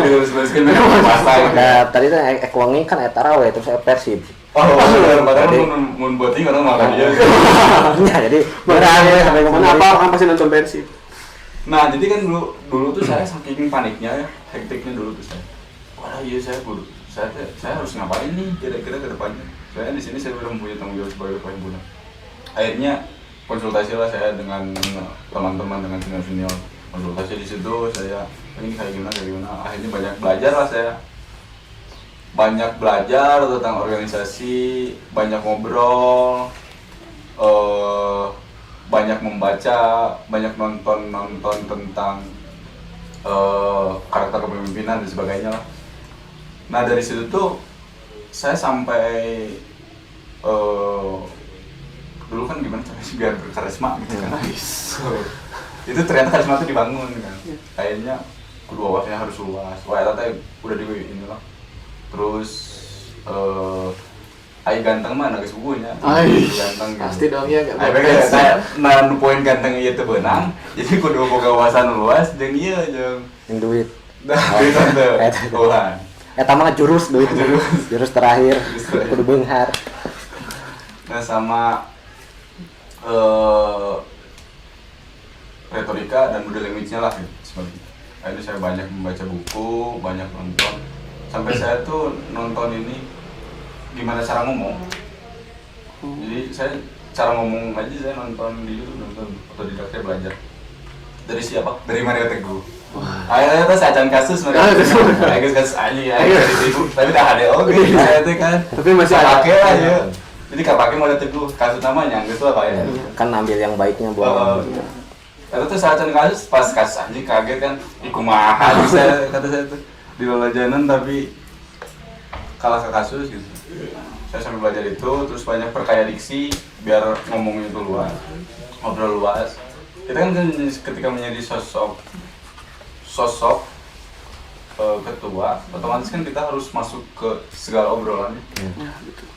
Dilulus-luluskan puasa. Nah, tadi tuh Ekwangi kan taraweh terus Persib. Oh, padahal mun buat ini orang makan dia. Ya, jadi beneran sampai ngomong Kenapa orang pasti nonton Persib? Nah, jadi kan dulu tuh saya saking paniknya ya, hektiknya dulu tuh saya. Wah, iya saya harus ngapain nih kira-kira ke depannya. Saya di sini saya udah mempunyai tanggung jawab sebagai kepala himpunan. Akhirnya konsultasi lah saya dengan teman-teman, dengan senior-senior. Konsultasi di situ saya ini kayak gimana. Akhirnya banyak belajar lah saya. Banyak belajar tentang organisasi, banyak ngobrol, banyak membaca, banyak nonton tentang karakter kepemimpinan dan sebagainya lah. Nah dari situ tuh saya sampai dulu kan gimana caranya biar berkarisma gitu kan. Itu ternyata karisma itu dibangun kan. Kayaknya kedua wawasannya harus luas. Wah tata udah di ini lah. Terus Ai ganteng mah nangis bukunya. Ganteng gitu. Pasti dong ya, Ai pengen saya poin ganteng ieu teu beunang. Jadi kudu boga wawasan luas jeung ieu jeung duit. duit teh. Tuhan. Eta mah jurus duit. Jurus terakhir. Kudu beunghar. Nah sama retorika dan body language-nya lah gitu, seperti itu. Akhirnya saya banyak membaca buku, banyak nonton. Sampai saya tuh nonton ini gimana cara ngomong. Jadi saya cara ngomong aja saya nonton di YouTube, nonton otodidak saya belajar. Dari siapa? Dari Mario Teguh. Akhirnya tuh saya acan kasus mereka. Kasus Ali, dari Teguh. Tapi dah ada oke saya tuh kan. Tapi masih pakai lah ya. Jadi kalau pakai Mario Teguh, kasus namanya gitu apa ya? Kan ambil yang baiknya buat. Itu tuh saya acan kasus pas kasus anjing kaget kan. Ikumaha saya kata saya tuh di lalajanan tapi kalah ke kasus gitu. Saya sambil belajar itu terus banyak perkaya diksi biar ngomongnya itu luas, ngobrol luas. Kita kan ketika menjadi sosok ketua, otomatis kan kita harus masuk ke segala obrolan. Ya, betul.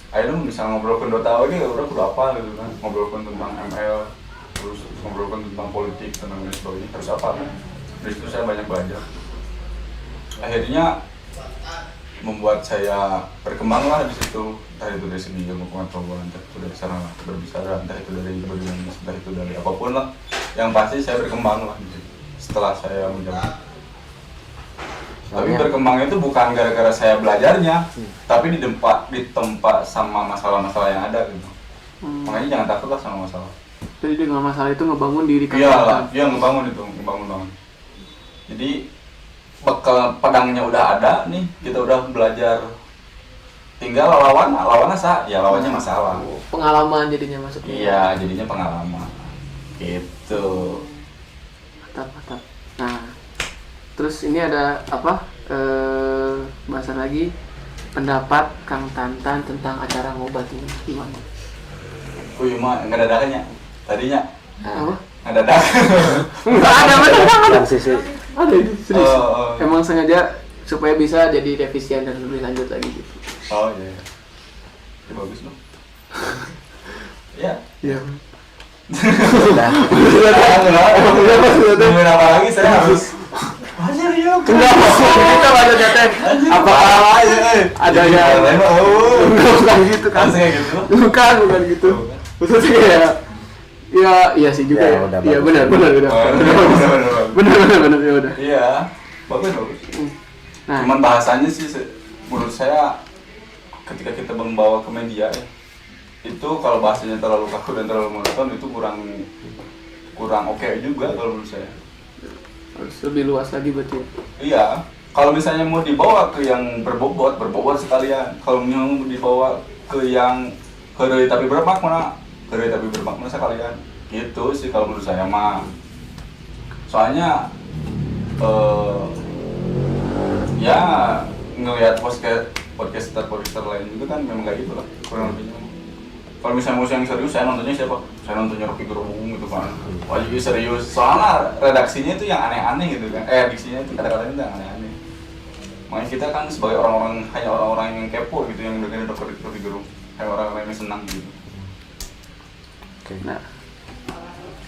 Akhirnya misal ngobrolkan Dota ini ngobrol apa gitu kan, ngobrolkan tentang ML, terus ngobrolkan tentang politik, tentang dan sebagainya, harus apa kan. Dari situ saya banyak belajar. Akhirnya membuat saya berkembang lah di situ, entah itu dari segi ilmu pengetahuan, entah itu dari cara berbicara, entah itu dari bagaimana, entah itu dari apapun lah. Yang pasti saya berkembang lah di situ setelah saya menjabat. Tapi berkembang itu bukan gara-gara saya belajarnya, tapi ditempa sama masalah-masalah yang ada gitu. Makanya jangan takut lah sama masalah. Jadi dengan masalah itu ngebangun diri Iya lah, dia ngebangun banget. Jadi bekal pedangnya udah ada nih, kita udah belajar. Tinggal lawannya ya lawannya masalah. Pengalaman jadinya maksudnya. Iya, jadinya pengalaman. Gitu. Mantap. Nah, terus ini ada apa? Bahasan lagi pendapat Kang Tantan tentang acara ngobat ini gimana? Wih mah nggak dadaknya. Tadinya Apa? nggak dadak. Nggak ada benar. Transisi. Ada ini serius. Oh. Emang sengaja supaya bisa jadi revisian dan lebih lanjut lagi gitu. Oh iya. Ya, bagus loh. Iya. Iya. Udah. Ngomongin apa lagi saya harus. Ajar yuk. Enggak, kita lanjut ya Teh. Apa ada yang bukan gitu kan? Kayak gitu. Bukan gitu. Maksudnya kayak Iya sih juga ya. udah Iya bagus. benar. Benar ya udah. Iya, bagus. Nah, Cuman bahasanya sih menurut saya ketika kita membawa ke media ya, itu kalau bahasanya terlalu kaku dan terlalu monoton itu kurang oke juga kalau menurut saya. harus lebih luas lagi berarti ya. Iya, kalau misalnya mau dibawa ke yang berbobot sekalian. Kalau mau dibawa ke yang heureuy tapi bermakna sekalian. Gitu sih kalau menurut saya mah. Soalnya ya ngelihat podcaster lain juga kan memang kayak gitu lah kurang lebihnya. Kalau misalnya musuh yang serius, saya nontonnya siapa? Saya nontonnya Rocky Gerung gitu kan. Wah jadi serius, soalnya redaksinya itu yang aneh-aneh gitu kan. Diksinya itu kata-katanya itu yang aneh-aneh. Makanya kita kan sebagai hanya orang-orang yang kepo gitu yang dengerin Rocky Gerung, kayak orang-orang yang senang gitu. Nah,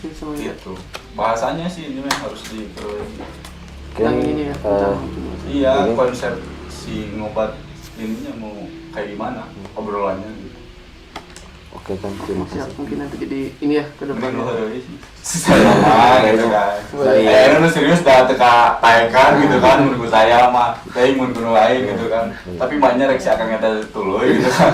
ini semuanya. Gitu. Bahasanya sih ini harus diperbaiki. Yang ini ya. Iya, konsep si ngobat ininya mau kayak gimana obrolannya gitu. Oke kan, terima Siap, kasih. mungkin nanti jadi ini ya ke depan. Saya mah gitu kan. Saya serius dah teka taekan gitu kan menurut saya mah. Tapi mun kuno lain gitu kan. Tapi banyak rek si akang eta tuluy gitu kan.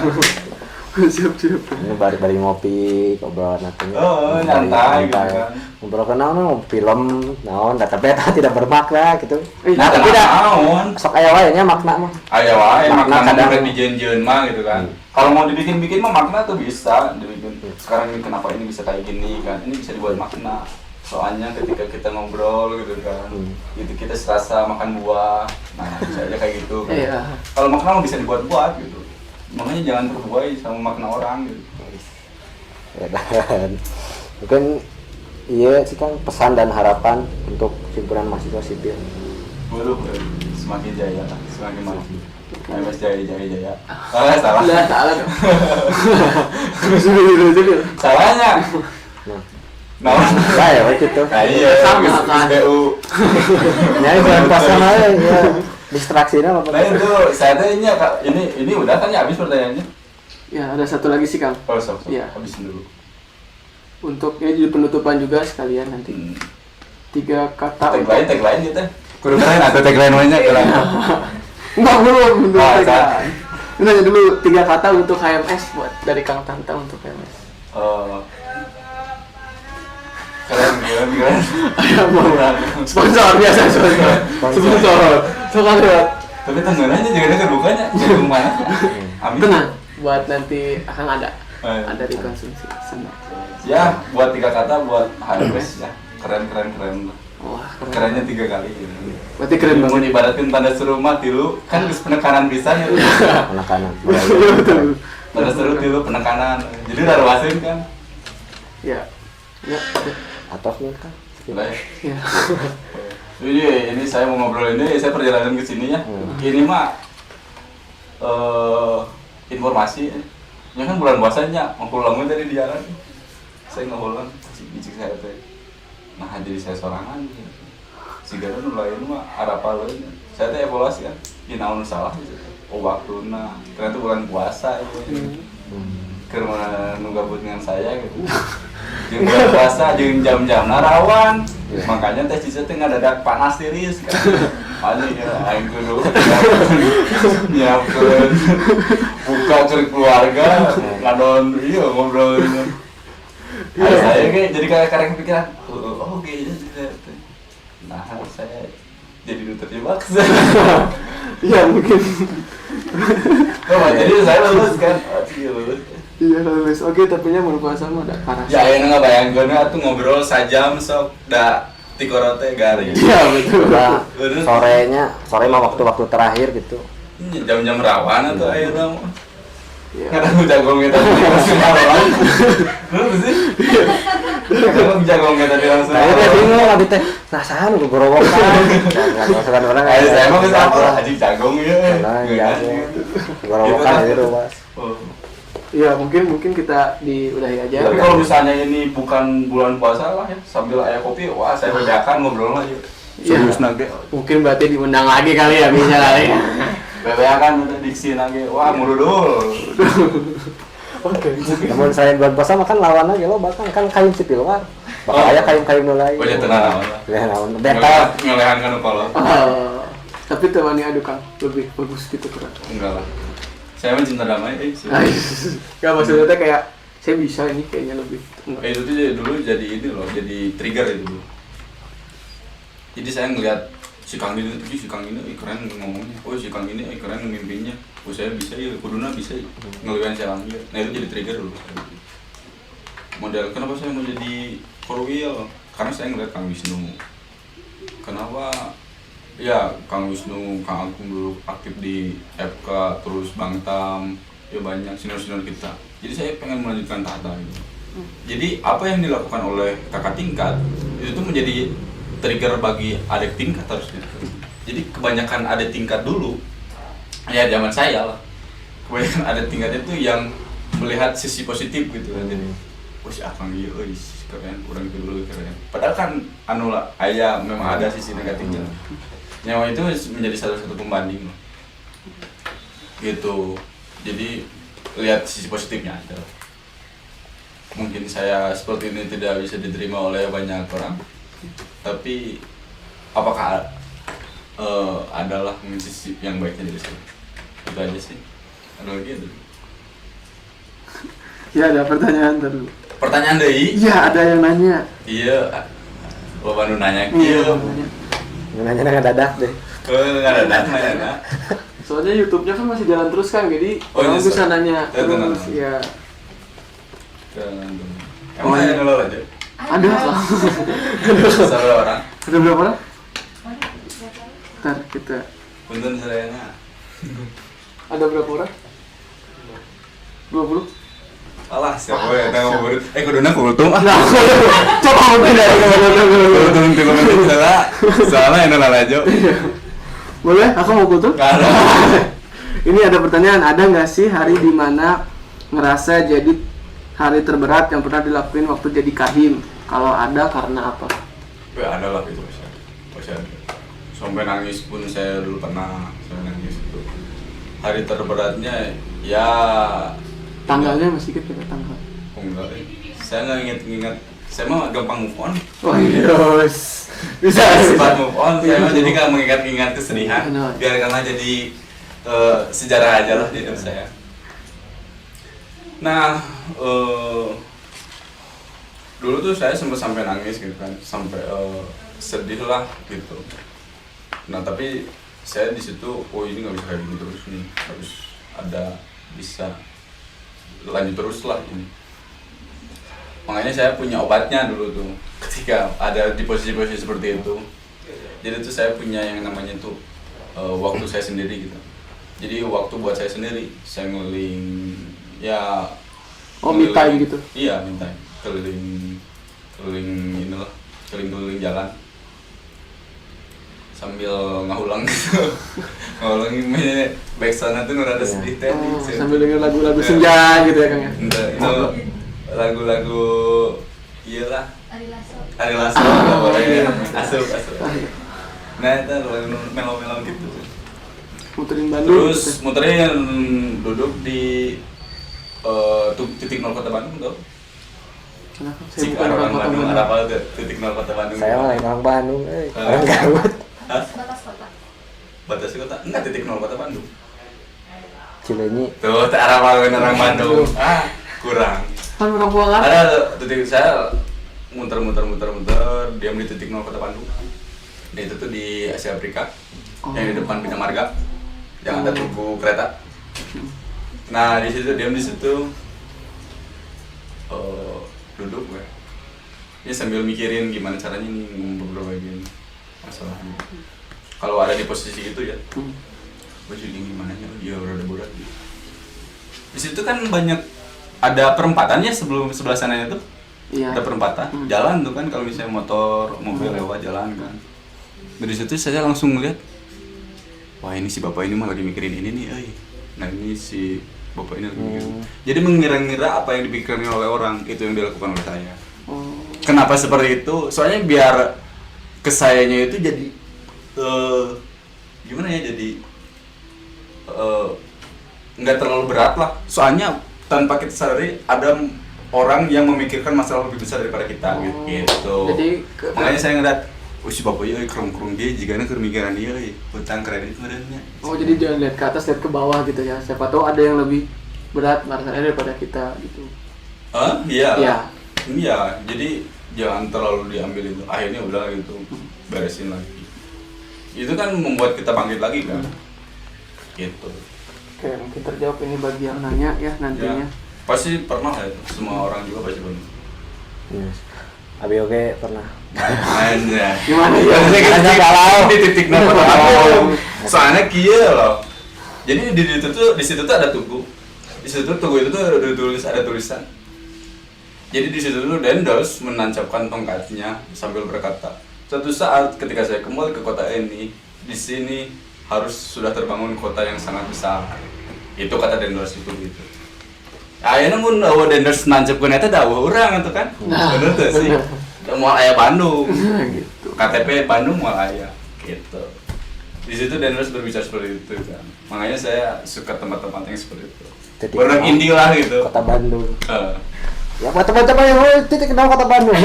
Siap. Ini bari ngopi, obrolan nantinya. Oh, nyantai gitu kan. Ngobrol naon film, naon tapi eta tidak bermakna gitu. Nah, tapi tidak dah naon. sok aya wae nya makna mah. Aya wae Makna makna kadang- kadang dijeun-jeun mah gitu kan. Kalau mau dibikin mah makna tuh bisa dibikin. Sekarang ini kenapa ini bisa kayak gini kan? Ini bisa dibuat makna. Soalnya ketika kita ngobrol gitu kan, gitu kita serasa makan buah. Nah, bisa aja kayak gitu kan. Iya. Kalau makna mah bisa dibuat-buat gitu. Makanya jangan terbuai sama makna orang gitu. Ya dan mungkin iya sih Kang pesan dan harapan untuk himpunan mahasiswa sipil. Waduh, semakin jaya, semakin maju. MS jaya. Salah. Udah salah dong. Dulu. Salahnya. Nah, ya begitu. Nah iya, Sama, kan. SPU. Nyari bulan puasa aja ya. Distraksinya apa? Nah itu, saya tanya ini udah kan ya habis pertanyaannya. Ya, ada satu lagi sih Kang. Oh, sok. Iya. Habisin dulu. Untuk ini jadi penutupan juga sekalian nanti. 3 kata Tagline gitu. Kudu keren atau tagline mainnya keren. Enggak belum. Ah, Tagline. Ini nanya dulu 3 kata untuk HMS buat dari Kang Tanta untuk HMS. Keren. Sponsor biasa sponsor. Soalnya lihat. Tapi tanggalannya jangan kerbukanya, jadi mana? Amin. Tenang, buat nanti akan ada Eh. dikonsumsi senang. Ya, buat 3 kata buat HMS ya. Keren. Wah, keren. Kerennya 3 kali gitu. Berarti keren Mau banget. ibaratkan tanda seru mah tilu kan geus penekanan bisa ya. Anak-anak. Betul. Tanda seru tilu penekanan. Jadi daruasin kan. Ya. Ya. Atasnya Kang. Gila ya. Ya. Ini saya mau ngobrol ini, saya perjalanan ke sini ya. Ini mah informasi. Ya kan bulan puasanya, mau pulang dari di jalan. Saya nggak pulang, cicik saya teh. Nah jadi saya sorangan. Si Garan lain mah ada apa lain. Saya teh evaluasi kan, ini naon salah gitu. Oh waktuna, ternyata bulan puasa itu. Karena nunggabut dengan saya gitu. Jeung bulan puasa jeung jam-jam rawan. Makanya teh cici teh ngadadak panas tiris kan. Paling ya aing kudu nyiapkeun buka ke keluarga, ngadon iya ngobrol gitu. Saya kayak jadi kayak kepikiran, oh kayaknya teh. Nah, saya jadi terjebak. Iya mungkin. Oh, jadi saya lulus kan. Lulus. Iya lulus. Oke, tapi nya berpuasa mah ada panas. Ya, ayeuna ngabayangkeun atuh ngobrol sajam sok da tikoro teh garing. Iya betul. Nah, sore mah waktu terakhir gitu. Jam-jam rawan atau ayeuna mah. Iya. Kadang jagong kita langsung rawan. Terus sih. Kadang jagong kita langsung. Saya teh bingung abi teh. Nah, sahan udah gorowokan. Enggak masukan orang. Saya mah geus apa haji jagong ya. Nah, iya. Gorowokan itu, Mas. Oh. Iya mungkin kita diudahi aja. Tapi kalau misalnya ini bukan bulan puasa lah ya, sambil ayah kopi, wah saya bedakan ngobrol aja. Iya. Serius nage. Mungkin berarti diundang lagi kali ya bisa kali. Bebeakan udah diksi nage, wah murudul. Namun selain bulan puasa makan lawan lagi lo bahkan kan kain sipil luar. Bakal aya kain-kain nu lain. Oh ya tenang lah. Ya naon beta. Ngelehan kan kalau. Tapi temannya aduh Kang, lebih bagus gitu keren. Enggak lah. Saya mencinta damai Gak maksudnya teh kayak saya bisa ini kayaknya lebih. Itu tuh dulu jadi ini loh, jadi trigger itu dulu. Jadi saya ngelihat si Kang ini keren ngomongnya. Oh si Kang ini keren mimpinya. Oh saya bisa ya, kuduna bisa ya. Ngelihat saya lagi. Nah itu jadi trigger dulu. Model kenapa saya mau jadi korwil? Karena saya ngelihat Kang Wisnu. Kenapa? Ya Kang Wisnu, Kang Agung dulu aktif di FK, terus Bang Tam, ya banyak senior-senior kita. Jadi saya pengen melanjutkan tahta gitu. Jadi apa yang dilakukan oleh kakak tingkat itu tuh menjadi trigger bagi adik tingkat harusnya. Jadi kebanyakan adik tingkat dulu, ya zaman saya lah, kebanyakan adik tingkat itu yang melihat sisi positif gitu kan. Jadi, wah si Akang iya, keren, kurang itu dulu keren. Padahal kan anu lah, ayah memang ada sisi negatifnya. Nyawa itu menjadi salah satu pembanding gitu. Jadi lihat sisi positifnya aja. Mungkin saya seperti ini tidak bisa diterima oleh banyak orang, tapi apakah adalah sisi yang baiknya dari saya? Itu aja sih. Ada lagi ada? Ya ada pertanyaan dulu. Pertanyaan deh? Iya ada yang nanya. Iya. Lo baru nanya. Iya. Nanya dadak deh. Nggak ada nanya. Soalnya YouTube-nya kan masih jalan terus kan, jadi orang bisa nanya terus ya. Emang nanya dulu aja? Ada lah. Berapa orang? Ada berapa orang? Ntar kita. Punten saya. Ada berapa orang? 20? Alah, siapa ya tahu baru. Kuduna kultum ah. Coba mungkin dari Kultum kilometer salah ini aja. Boleh? Aku mau kultum? Ada. Ini ada pertanyaan, ada nggak sih hari dimana ngerasa jadi hari terberat yang pernah dilakuin waktu jadi kahim? Kalau ada, karena apa? Ya ada lah itu masih ada. Sampai nangis pun saya dulu pernah, saya nangis itu. Hari terberatnya ya tanggalnya masih kita tanggal. Oh enggak, saya nggak ingat. Saya mah gampang move on. Wah yes. Bisa cepat move on. Saya mah jadi nggak mengingat kesedihan. Biarkanlah jadi sejarah aja lah di hidup saya. Nah, dulu tuh saya sempat sampai nangis gitu kan, sampai sedih lah gitu. Nah tapi saya di situ, oh ini nggak bisa kayak gini terus nih, harus ada bisa lanjut terus lah ini. Makanya saya punya obatnya dulu tuh ketika ada di posisi-posisi seperti itu. Jadi tuh saya punya yang namanya tuh waktu saya sendiri gitu. Jadi waktu buat saya sendiri, saya ngeliling ya. Oh me time gitu? Iya me time, keliling inilah, keliling jalan sambil ngahulang gitu. Ngahulang ini back sana tuh ngerada sedih teh. Sambil denger lagu-lagu senja gitu ya Kang ya? Enggak, itu lagu-lagu iyalah Ari Lasso asup. Nah itu lagu melo-melo gitu. Muterin Bandung. Terus muterin duduk di titik nol kota Bandung tuh. Kenapa? Saya bukan orang orang Bandung, Bandung. apa tuh titik nol kota Bandung? Saya mah orang Bandung, orang Garut. Batas kota. Batas kota? Enggak, titik nol kota Bandung. Cileunyi. Tuh, arah orang Bandung. Kurang. Kan orang Puangan. Ada titik saya muter, diam di titik nol kota Bandung. Nah itu tuh di Asia Afrika, yang di depan Bina Marga, yang ada tugu kereta. Nah di situ diam di situ, duduk gue. Ini sambil mikirin gimana caranya nih memperbaiki masalahnya. Kalau ada di posisi itu ya, gue jadi gimana ya? Ya udah berat. Di situ kan banyak ada perempatannya sebelum sebelah sana itu. Iya. Ada perempatan, jalan tuh kan kalau misalnya motor, mobil lewat jalan kan. Dari situ saya langsung ngeliat, wah ini si bapak ini mah lagi mikirin ini nih, nah ini si bapak ini lagi mikirin. Jadi mengira-ngira apa yang dipikirkan oleh orang itu yang dilakukan oleh saya. Kenapa seperti itu? Soalnya biar kesayanya itu jadi gimana ya? Jadi nggak terlalu berat lah. Soalnya tanpa kita sadari ada orang yang memikirkan masalah lebih besar daripada kita gitu. Jadi Makanya saya ngeliat si bapak ieu krung-krung dia jigana keur mikiran dia hutang kredit merenya. Oh, jadi jangan lihat ke atas, lihat ke bawah gitu ya. Siapa tahu ada yang lebih berat masalahnya daripada kita gitu. Iya. Iya. Iya, jadi jangan terlalu diambil itu. Akhirnya udah gitu, beresin lagi. Itu kan membuat kita bangkit lagi kan. Gitu. Oke, mungkin terjawab ini bagi yang nanya ya nantinya. Ya, pasti pernah ya, semua orang juga pasti pernah. Yes. Abi oke pernah. Anjay. Gimana ya? Ada galau. Di titik galau. Soalnya kieu loh. Jadi di situ tuh ada tugu. Di situ tugu itu tuh ada tulisan. Jadi di situ tuh Dendels menancapkan tongkatnya sambil berkata, suatu saat ketika saya kembali ke kota ini, di sini harus sudah terbangun kota yang sangat besar. Itu kata Dendels itu gitu. Ayeuna mun Dendels nancapkeun eta da urang atuh kan. Bener tuh sih. Moal aya Bandung. Gitu. KTP Bandung moal aya gitu. Di situ Dendels berbicara seperti itu kan. Makanya saya suka tempat-tempat yang seperti itu. Benar indie lah gitu. Kota Bandung. Uh. Ya buat teman-teman yang mau titik kenal Kota Bandung.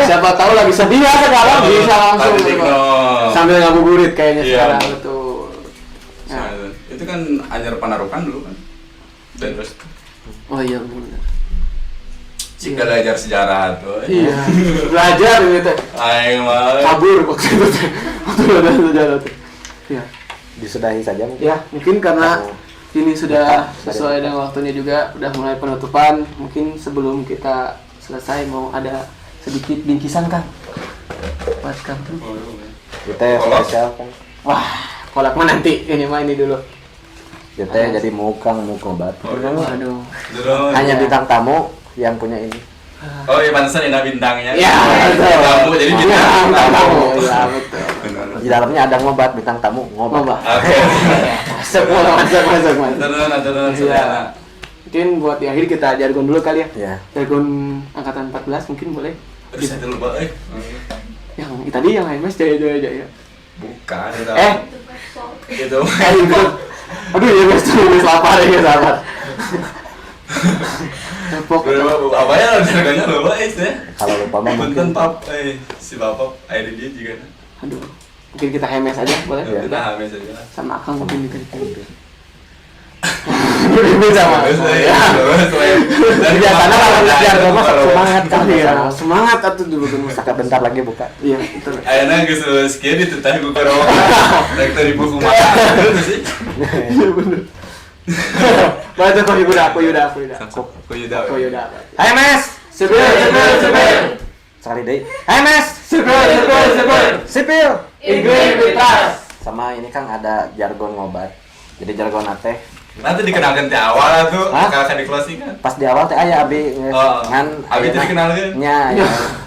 Siapa tahu lagi sedih ya sekarang bisa langsung Titik no. sambil ngabuburit kayaknya Iya. sekarang betul. Nah, itu kan Anyar Panarukan dulu kan. Dendels. Oh iya benar. Jika belajar sejarah tuh. Iya. Belajar gitu. Aing mah. Kabur waktu itu. Waktu ada sejarah tuh. Iya. Disudahi saja mungkin. Ya, mungkin karena ini sudah sesuai dengan waktunya juga, udah mulai penutupan. Mungkin sebelum kita selesai mau ada sedikit bingkisan kan? Buat Kang. Kita spesial kan. Wah, kolak mah nanti. Ini mah ini dulu. Kita jadi mukang mukobat. Aduh. Hanya bintang tamu yang punya ini. Oh iya pantesan Ina bintangnya. Ya, betul. Tamu jadi bintang tamu. Iya, betul. Di dalamnya ada ngobat bintang tamu ngobat. Oke. Masuk. Turun. Iya. Mungkin buat di akhir kita jargon dulu kali ya. Ya. Jargon angkatan 14 mungkin boleh. Bisa dulu, Pak. Yang tadi yang lain Mas jaya. Bukan. Gitu. Aduh ya Mas, lapar ya sabar. Tepok. Apa ya harganya loh, Pak? Kalau lupa mah Punten mungkin. Pap, si Bapak ada dia juga. Aduh. Mungkin kita hemes aja boleh? Kita hamil saja. Sama Akang mungkin dikit-dikit. Bisa mas. Dari Biasanya kalau biar rumah semangat kan Iya, ya. semangat atuh dulu kan Mas. Bentar lagi buka. Iya, betul. Ayeuna geus sekieu ditutah ku karo rek teu dibuku mah. Sih. Iya bener. Baca kok Yuda. Ku Yuda. Hai Mas. Sebel. Sekali deh. Hai Mas. Sebel. Sipil. Integritas. Sama ini kan ada jargon ngobat. Jadi jargon teh Nanti dikenalkan di awal tuh, Hah? akan di closing kan. pas di awal teh aya abi Abi tadi kenalkeun. nya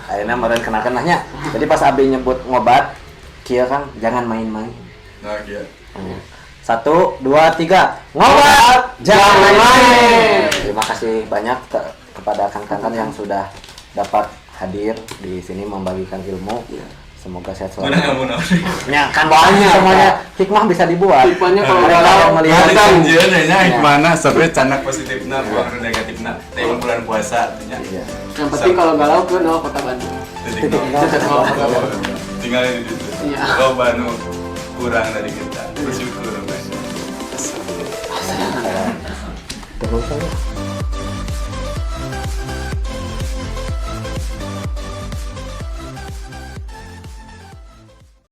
ayeuna meureun kenalkeun lah nya. Jadi pas abi nyebut ngobat kieu kan jangan main-main. Nah, iya. 1, 2, 3 ngobat jangan main. Terima kasih banyak kepada kang-kang yang sudah dapat hadir di sini membagikan ilmu. Semoga sehat selalu. Mana kamu naon? Ya kan banyak semuanya hikmah bisa dibuat. Hikmahnya kalau Mereka galau, yang melihat Hari anjeun nya gimana sampai canak positifna buang nu negatifna. Teh bulan puasa nya. Iya. Yang penting kalau galau ke nol Kota Bandung. Titik Titik nol. nol. Tinggal di situ. Iya. Kalau Banu kurang dari kita. Bersyukur. Terus